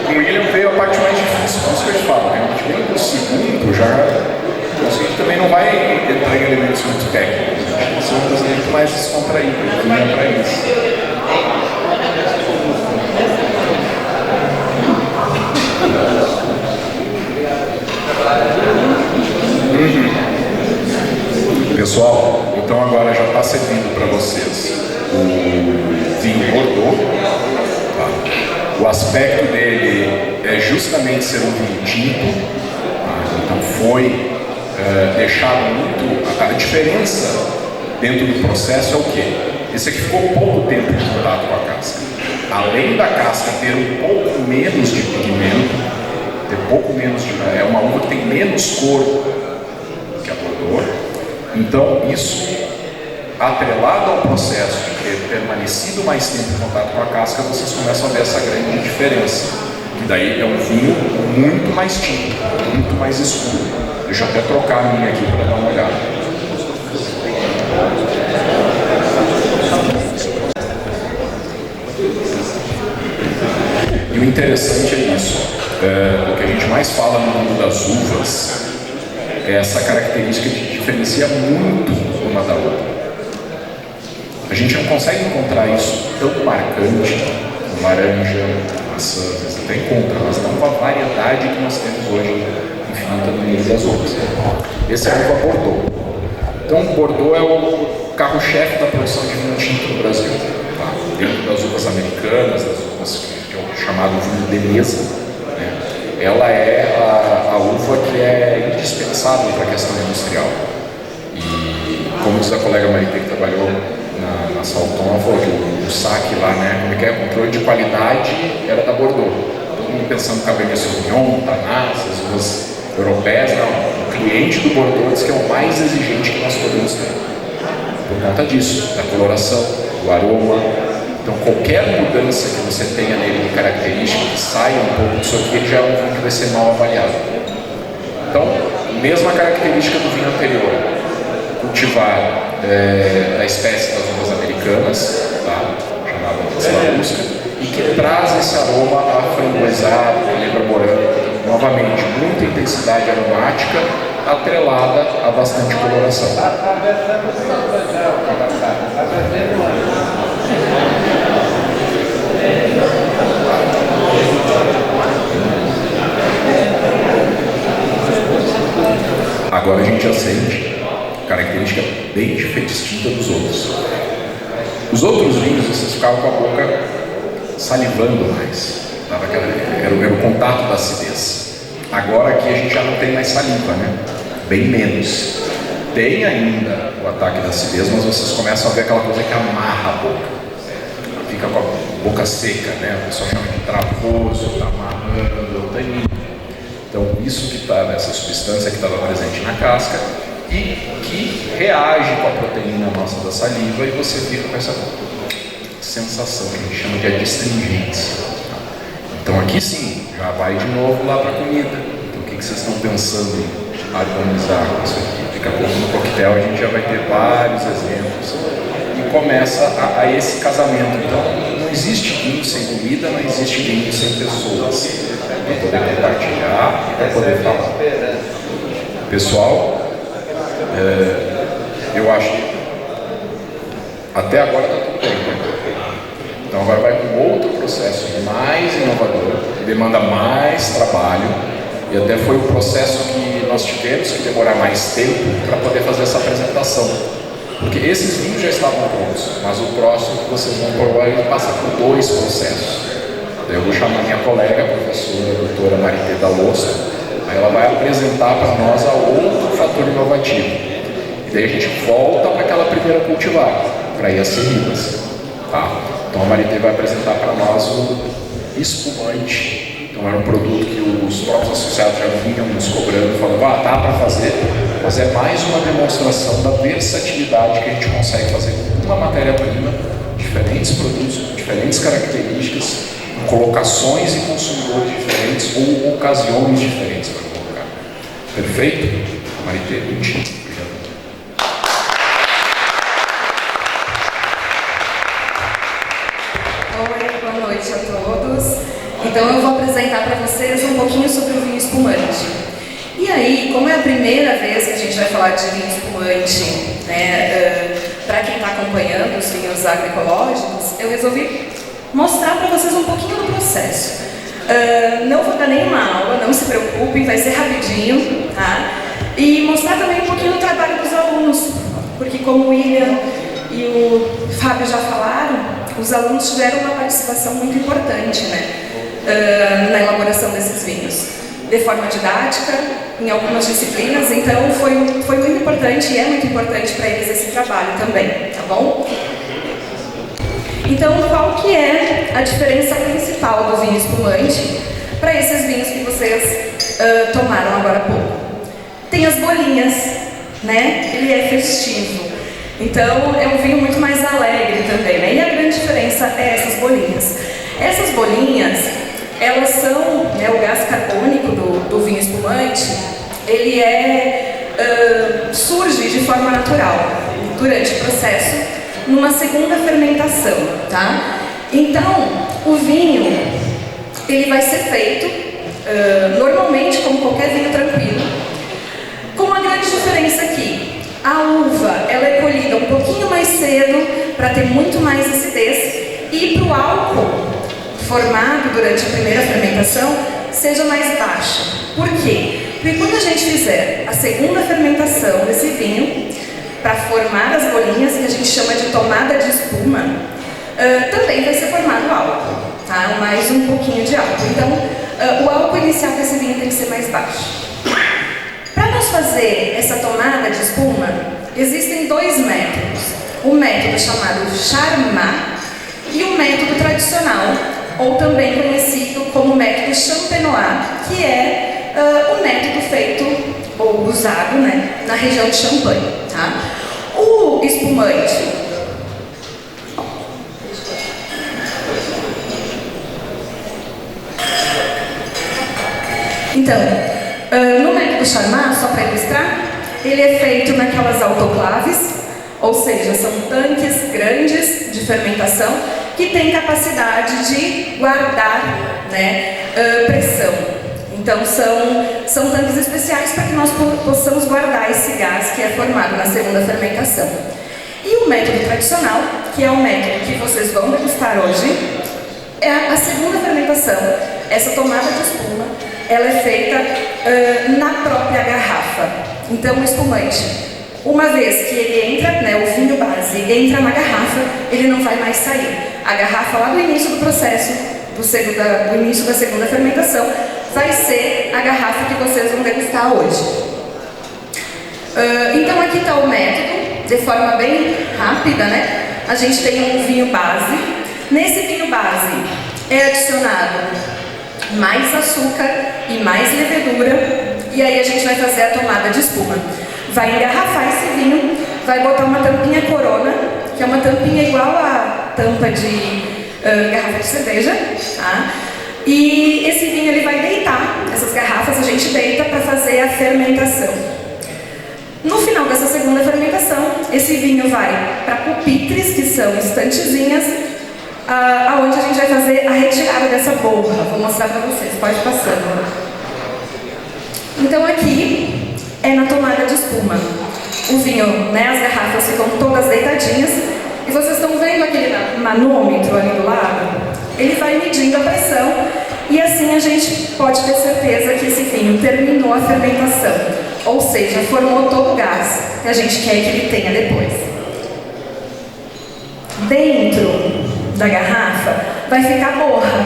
com o William veio a parte mais difícil, por isso que eu te falo, né? A gente vem pro segundo, já. A gente também não vai entrar em elementos muito técnicos, a gente vai ser uma coisa muito mais descontraída, vinha para isso. Pessoal, então agora já está servindo para vocês o vinho Bordeaux. Tá? O aspecto dele é justamente ser um vinho tinto. Tá? Então foi deixado muito. A diferença dentro do processo é o quê? Esse aqui ficou pouco tempo em contato com a casca. Além da casca ter um pouco menos de pigmento, é uma uva que tem menos cor que a Bordeaux. Então, isso, atrelado ao processo de ter permanecido mais tempo em contato com a casca, vocês começam a ver essa grande diferença. Que daí é um vinho muito mais tinto, muito mais escuro. Deixa eu até trocar a minha aqui para dar uma olhada. E o interessante é isso. O que a gente mais fala no mundo das uvas é essa característica que diferencia muito uma da outra. A gente não consegue encontrar isso tão marcante com laranja, maçã, você até encontra, mas não com a variedade que nós temos hoje infinita no meio das uvas. Esse é a uva Bordeaux. Então, Bordeaux é o carro-chefe da produção de vinho tinto no Brasil. Tá? Dentro das uvas americanas, das uvas que é o chamado vinho de mesa, né? Ela é a uva que é indispensável para a questão industrial. E, como diz a colega Maritê que trabalhou na Salton, ela falou que o saque lá, né, como é que é? O controle de qualidade era da Bordeaux. Todo mundo pensando em Cabernet Sauvignon, Tanat, as uvas europeias, não. O cliente do Bordeaux diz que é o mais exigente que nós podemos ter. Por conta disso, da coloração, do aroma. Então, qualquer mudança que você tenha nele de característica, que saia um pouco disso aqui, ele já é um vinho que vai ser mal avaliado. Então, mesma característica do vinho anterior. Cultivar da espécie das uvas americanas, tá? Chamada Lambrusca, e que traz esse aroma aframbuesado, que lembra morango. Novamente, muita intensidade aromática, atrelada a bastante coloração. Agora a gente já sente característica bem distinta dos outros. Os outros vinhos vocês ficavam com a boca salivando mais. Era o contato da acidez. Agora aqui a gente já não tem mais saliva, né? Bem menos. Tem ainda o ataque da acidez, mas vocês começam a ver aquela coisa que amarra a boca. Fica com a boca seca, né? O pessoal chama de travoso, está amarrando, o tanino. Então, isso que está nessa substância que estava presente na casca e que reage com a proteína nossa da saliva e você fica com essa sensação que a gente chama de adstringência. Então, aqui sim, já vai de novo lá para a comida. Então, o que vocês estão pensando em harmonizar com isso aqui? Daqui a pouco no coquetel a gente já vai ter vários exemplos e começa a esse casamento. Então, não existe vinho sem comida, não existe vinho sem pessoas. Para poder compartilhar e para poder falar. Pessoal, eu acho que até agora está tudo bem, né? Então agora vai com outro processo mais inovador, que demanda mais trabalho e até foi o processo que nós tivemos que demorar mais tempo para poder fazer essa apresentação. Porque esses vinhos já estavam prontos, mas o próximo que vocês vão provar ele passa por 2 processos. Eu vou chamar minha colega, a professora a doutora Maritê da Loça, aí ela vai apresentar para nós a outro fator inovativo. E daí a gente volta para aquela primeira cultivar, para ir às serribas. Tá? Então a Maritê vai apresentar para nós o espumante. Então era um produto que os próprios associados já vinham nos cobrando, falando, dá para fazer, mas é mais uma demonstração da versatilidade que a gente consegue fazer com uma matéria-prima, diferentes produtos, com diferentes características, colocações e consumidores diferentes ou ocasiões diferentes para colocar. Perfeito? Maritê, contigo. Oi, boa noite a todos. Então eu vou apresentar para vocês um pouquinho sobre o vinho espumante. E aí, como é a primeira vez que a gente vai falar de vinho espumante, né, para quem está acompanhando os vinhos agroecológicos, eu resolvi mostrar para vocês um pouquinho do processo. Não vou dar nenhuma aula, não se preocupem, vai ser rapidinho, tá? E mostrar também um pouquinho do trabalho dos alunos, porque como o William e o Fábio já falaram, os alunos tiveram uma participação muito importante, né, na elaboração desses vinhos, de forma didática, em algumas disciplinas, então foi muito importante e é muito importante para eles esse trabalho também, tá bom? Então, qual que é a diferença principal do vinho espumante para esses vinhos que vocês tomaram agora há pouco? Tem as bolinhas, né? Ele é festivo. Então, é um vinho muito mais alegre também, né? E a grande diferença é essas bolinhas. Essas bolinhas, elas são, né, o gás carbônico do vinho espumante, ele surge de forma natural durante o processo, numa segunda fermentação, tá? Então, o vinho, ele vai ser feito normalmente como qualquer vinho tranquilo, com uma grande diferença aqui. A uva, ela é colhida um pouquinho mais cedo para ter muito mais acidez e para o álcool formado durante a primeira fermentação seja mais baixo. Por quê? Porque quando a gente fizer a segunda fermentação desse vinho, para formar as bolinhas, que a gente chama de tomada de espuma, também vai ser formado álcool, tá? Mais um pouquinho de álcool. Então, o álcool inicial desse vinho tem que ser mais baixo. Para nós fazer essa tomada de espuma, existem dois métodos. O método chamado Charmat e o método tradicional, ou também conhecido como método Champenois, que é o método feito ou usado, né, na região de Champagne, tá? O espumante, então, no método Charmat, só para ilustrar, ele é feito naquelas autoclaves, ou seja, são tanques grandes de fermentação que têm capacidade de guardar, né, pressão. Então, são tanques especiais para que nós possamos guardar esse gás que é formado na segunda fermentação. E o método tradicional, que é o método que vocês vão degustar hoje, é a segunda fermentação. Essa tomada de espuma, ela é feita na própria garrafa. Então, o espumante, uma vez que ele entra, né, o vinho base entra na garrafa, ele não vai mais sair. A garrafa lá do início do processo, do início da segunda fermentação, vai ser a garrafa que vocês vão degustar hoje. Então aqui está o método, de forma bem rápida, né? A gente tem um vinho base. Nesse vinho base é adicionado mais açúcar e mais levedura, e aí a gente vai fazer a tomada de espuma. Vai engarrafar esse vinho, vai botar uma tampinha Corona, que é uma tampinha igual a tampa de garrafa de cerveja, tá? E esse vinho ele vai deitar, essas garrafas a gente deita para fazer a fermentação. No final dessa segunda fermentação, esse vinho vai para pupitres, que são estantezinhas, aonde a gente vai fazer a retirada dessa borra. Vou mostrar para vocês, pode passar. Então aqui é na tomada de espuma. O vinho, né, as garrafas ficam todas deitadinhas, e vocês estão vendo aquele manômetro ali do lado? Ele vai medindo a pressão e assim a gente pode ter certeza que esse vinho terminou a fermentação, ou seja, formou todo o gás que a gente quer que ele tenha depois. Dentro da garrafa vai ficar borra.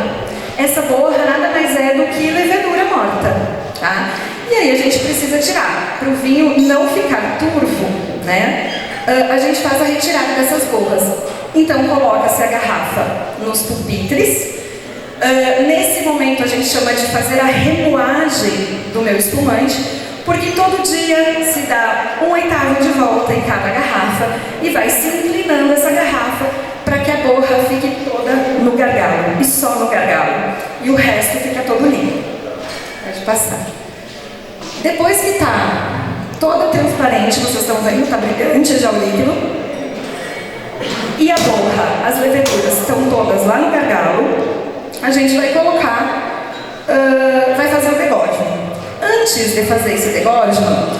Essa borra nada mais é do que levedura morta, tá? E aí a gente precisa tirar. Para o vinho não ficar turvo, né? A gente faz a retirada dessas borras. Então coloca-se a garrafa nos pupitres. Nesse momento a gente chama de fazer a remoagem do meu espumante, porque todo dia se dá 1/8 de volta em cada garrafa e vai se inclinando essa garrafa para que a borra fique toda no gargalo, e só no gargalo, e o resto fica todo limpo. Pode passar. Depois que está toda transparente, vocês estão vendo, está brilhante já o líquido, e a borra, as leveduras estão todas lá no gargalo, a gente vai colocar, vai fazer o degógeno. Antes de fazer esse degógeno,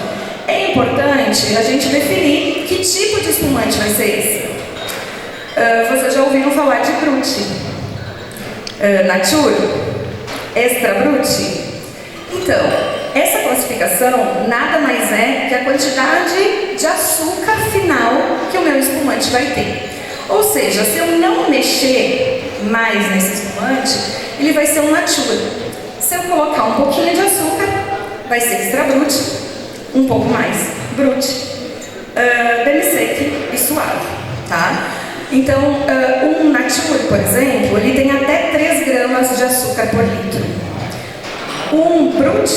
é importante a gente definir que tipo de espumante vai ser esse. Vocês já ouviram falar de Brut, Nature, Extra Brut? Então, essa classificação nada mais é que a quantidade de açúcar final que o meu espumante vai ter. Ou seja, se eu não mexer mais nesse espumante, ele vai ser um Nature. Se eu colocar um pouquinho de açúcar, vai ser Extra Brut, um pouco mais Brut, demi-sec e suave, tá? Então, um Nature, por exemplo, ele tem até 3 gramas de açúcar por litro. Um Brut,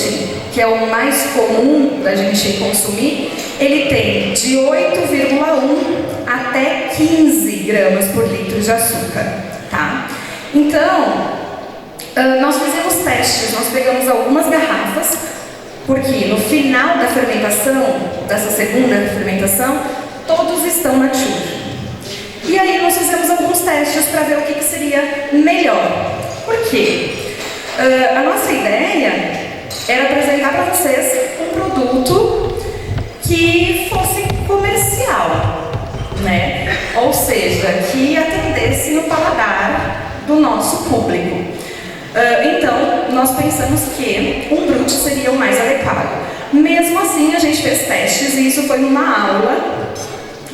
que é o mais comum da gente consumir, ele tem de 8,1 até 15 gramas por litro de açúcar, tá? Então, nós fizemos testes, nós pegamos algumas garrafas, porque no final da fermentação, dessa segunda fermentação, todos estão Nature. E aí nós fizemos alguns testes para ver o que seria melhor. Por quê? A nossa ideia era apresentar para vocês um produto que fosse comercial, né? Ou seja, que atendesse no paladar do nosso público. Então, nós pensamos que um Brut seria o mais adequado. Mesmo assim, a gente fez testes e isso foi numa aula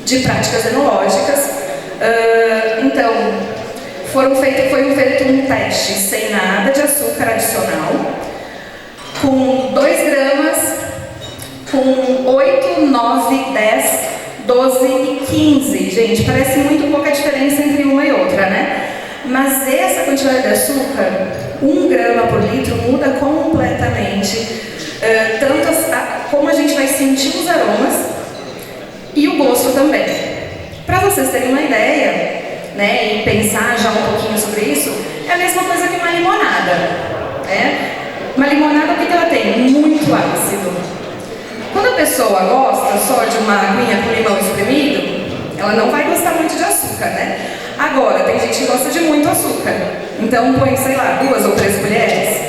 de práticas enológicas. Então, foi feito um teste sem nada de açúcar adicional, com 2 gramas, com 8, 9, 10, 12 e 15. Gente, parece muito pouca diferença entre uma e outra, né? Mas essa quantidade de açúcar, 1 grama por litro, muda completamente tanto como a gente vai sentir os aromas e o gosto também. Para vocês terem uma ideia, né, e pensar já um pouquinho sobre isso, é a mesma coisa que uma limonada, né? Uma limonada, o que ela tem? Muito ácido. Quando a pessoa gosta só de uma aguinha com limão espremido, ela não vai gostar muito de açúcar, né? Agora, tem gente que gosta de muito açúcar, então põe, sei lá, 2 ou 3 colheres.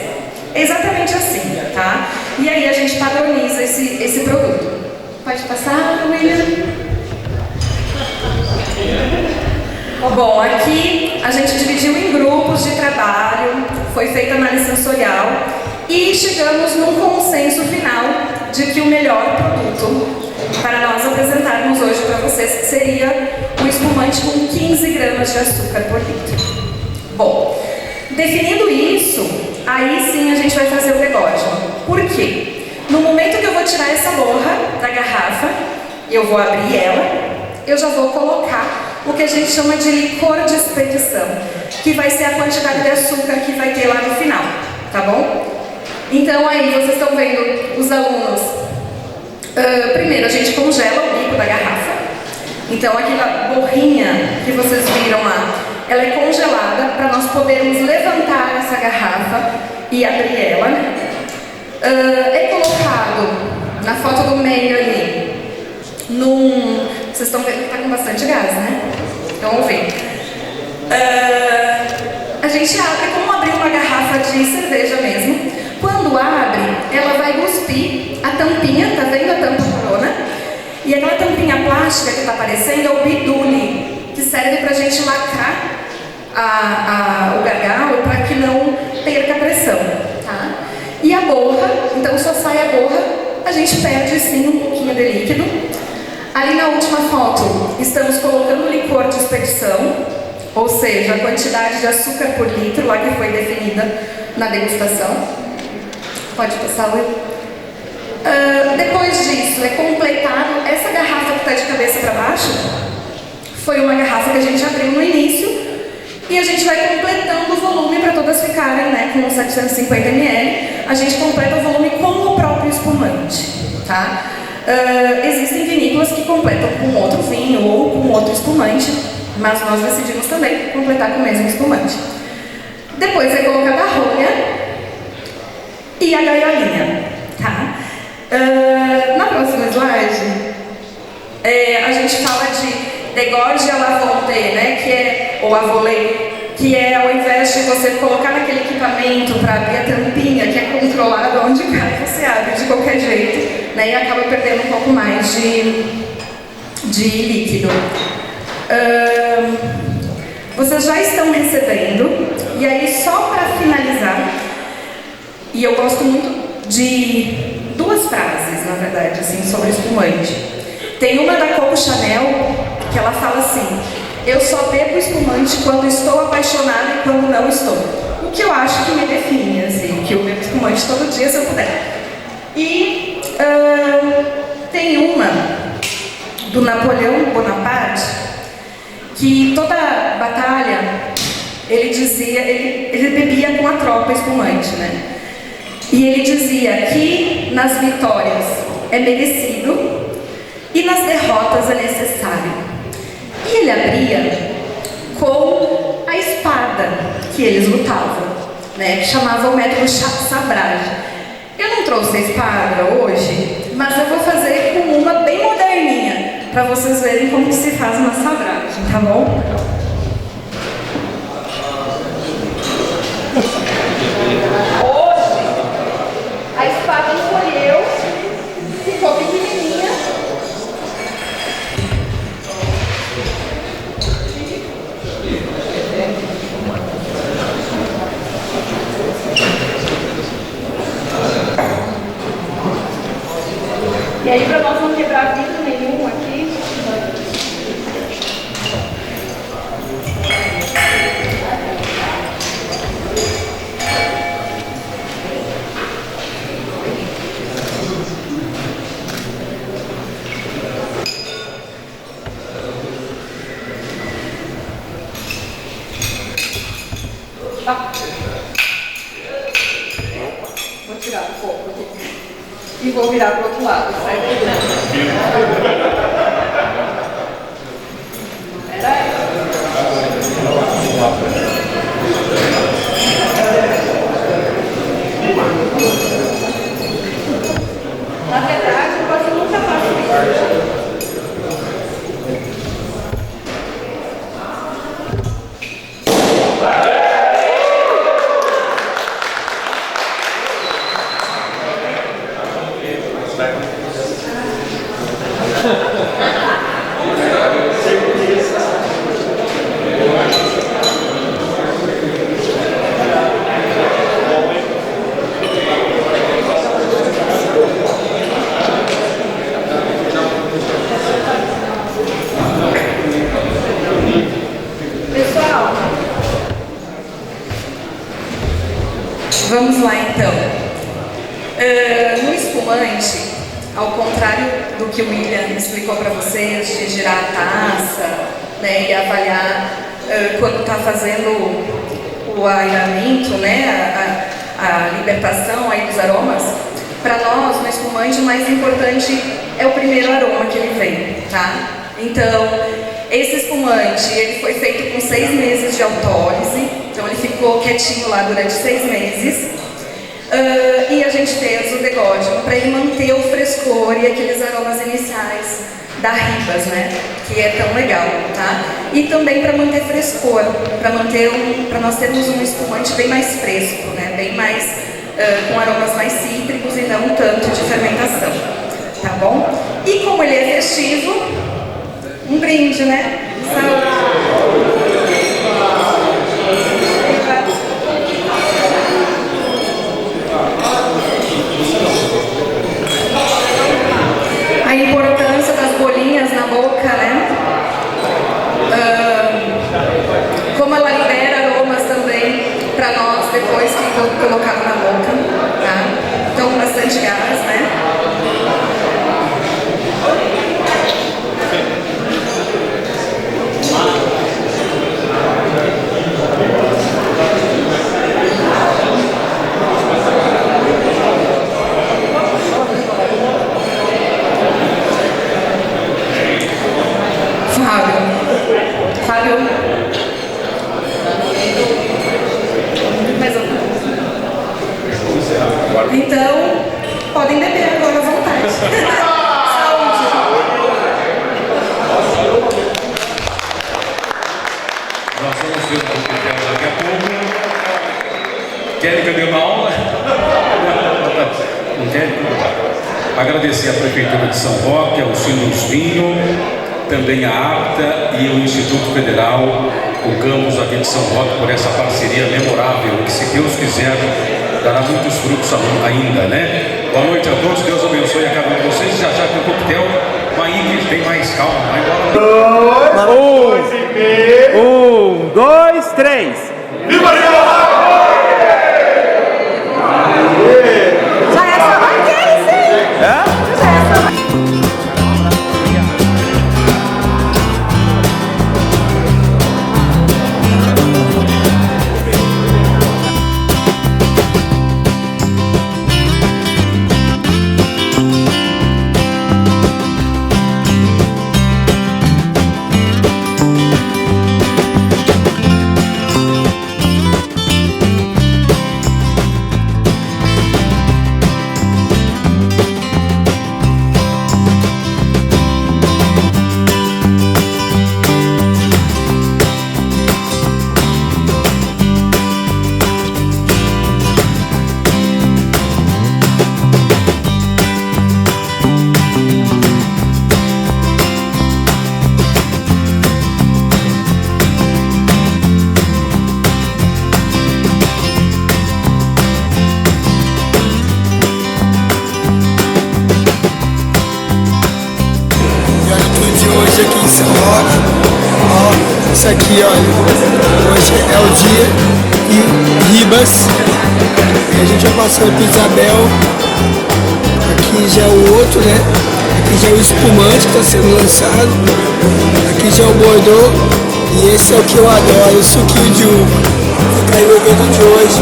É exatamente assim, tá? E aí a gente padroniza esse produto. Pode passar, William? Bom, aqui a gente dividiu em grupos de trabalho, foi feita análise sensorial e chegamos num consenso final de que o melhor produto para nós apresentarmos hoje para vocês seria um espumante com 15 gramas de açúcar por litro. Bom, definindo isso, aí sim a gente vai fazer o degógeno. Por quê? No momento que eu vou tirar essa borra da garrafa, eu vou abrir ela, eu já vou colocar o que a gente chama de licor de expedição, que vai ser a quantidade de açúcar que vai ter lá no final, tá bom? Então aí vocês estão vendo os alunos, primeiro a gente congela o bico da garrafa, então aquela borrinha que vocês viram lá, ela é congelada para nós podermos levantar essa garrafa e abrir ela. É colocado na foto do meio ali, vocês estão vendo que está com bastante gás, né? Então, vamos ver. A gente abre como abrir uma garrafa de cerveja mesmo. Quando abre, ela vai cuspir a tampinha, tá vendo a tampa corona? E aquela tampinha plástica que está aparecendo é o bidule, que serve para a gente lacrar o gargalo para que não perca a pressão, tá? E a borra, então só sai a borra, a gente perde sim um pouquinho de líquido. Ali na última foto, estamos colocando licor de expedição, ou seja, a quantidade de açúcar por litro, lá que foi definida na degustação. Pode passar, Will. Depois disso, é completado, essa garrafa que está de cabeça para baixo, foi uma garrafa que a gente abriu no início e a gente vai completando o volume para todas ficarem, né, com 750 ml. A gente completa o volume com o próprio espumante, tá? Existem vinícolas que completam com outro vinho ou com outro espumante, mas nós decidimos também completar com o mesmo espumante. Depois é colocada a rolha e a gaiolinha, tá? Na próxima slide, a gente fala de degorge à la volée, né? Ou à volée, que é ao invés de você colocar naquele equipamento para abrir a tampinha, que é controlado onde cai, você abre de qualquer jeito, né? E acaba perdendo um pouco mais de líquido. Vocês já estão recebendo, e aí só para finalizar, e eu gosto muito de duas frases, na verdade, assim, sobre espumante. Tem uma da Coco Chanel, que ela fala assim: eu só bebo espumante quando estou apaixonada e quando não estou. O que eu acho que me define, assim, que eu bebo espumante todo dia se eu puder. E tem uma do Napoleão Bonaparte, que toda batalha ele dizia, ele bebia com a tropa espumante, né? E ele dizia que nas vitórias é merecido e nas derrotas é necessário. E ele abria com a espada que eles lutavam, né? Que chamava o método Sabrage. Eu não trouxe a espada hoje, mas eu vou fazer com uma bem moderninha, para vocês verem como que se faz uma sabragem, tá bom? Hoje, a espada encolheu, ficou pequenininha. E aí, para nós não quebrar vidro nenhum aqui, vou tirar um pouco aqui e vou virar para o outro lado. Sai daí. Na verdade, eu quase nunca faço isso. Vamos lá então. No espumante, ao contrário do que o William explicou para vocês, de girar a taça, né, e avaliar quando está fazendo o airamento, né, a libertação aí dos aromas, para nós, no espumante, o mais importante é o primeiro aroma que ele vem, tá? Então, esse espumante, ele foi feito com 6 meses de autólise, então ele ficou quietinho lá durante 6 meses. E a gente fez o degódio para ele manter o frescor e aqueles aromas iniciais da Ribas, né? Que é tão legal, tá? E também para manter frescor, para nós termos um espumante bem mais fresco, né? Bem mais, com aromas mais cítricos e não tanto de fermentação, tá bom? E como ele é festivo, um brinde, né? Saúde! A importância das bolinhas na boca, né? Como ela libera aromas também para nós depois que for colocado na boca, tá? Então, bastante gás, né? Então, podem beber agora à vontade. Saúde! Nós vamos ver o coquetel daqui a pouco. Querem que eu dê uma aula? Não querem? Agradecer à Prefeitura de São Roque, ao Sinos Vinho, também a APTA e o Instituto Federal, o campus aqui de São Roque, por essa parceria memorável, que, se Deus quiser, dará muitos frutos ainda, né? Boa noite a todos, Deus abençoe a cada um de vocês. Já tem o coquetel, mas aí tem mais calma, vai embora. 1, 2, 3. Viva Rio! Já é só Mackenzie! Hã? Já é só Mackenzie! Aqui em São Roque, ó, isso aqui, olha, hoje é o dia e Ribas, e a gente vai passando pro Isabel, aqui já é o outro, né, aqui já é o espumante que está sendo lançado, aqui já é o Bordeaux, e esse é o que eu adoro, o suquinho de uva. Fica aí o evento de hoje,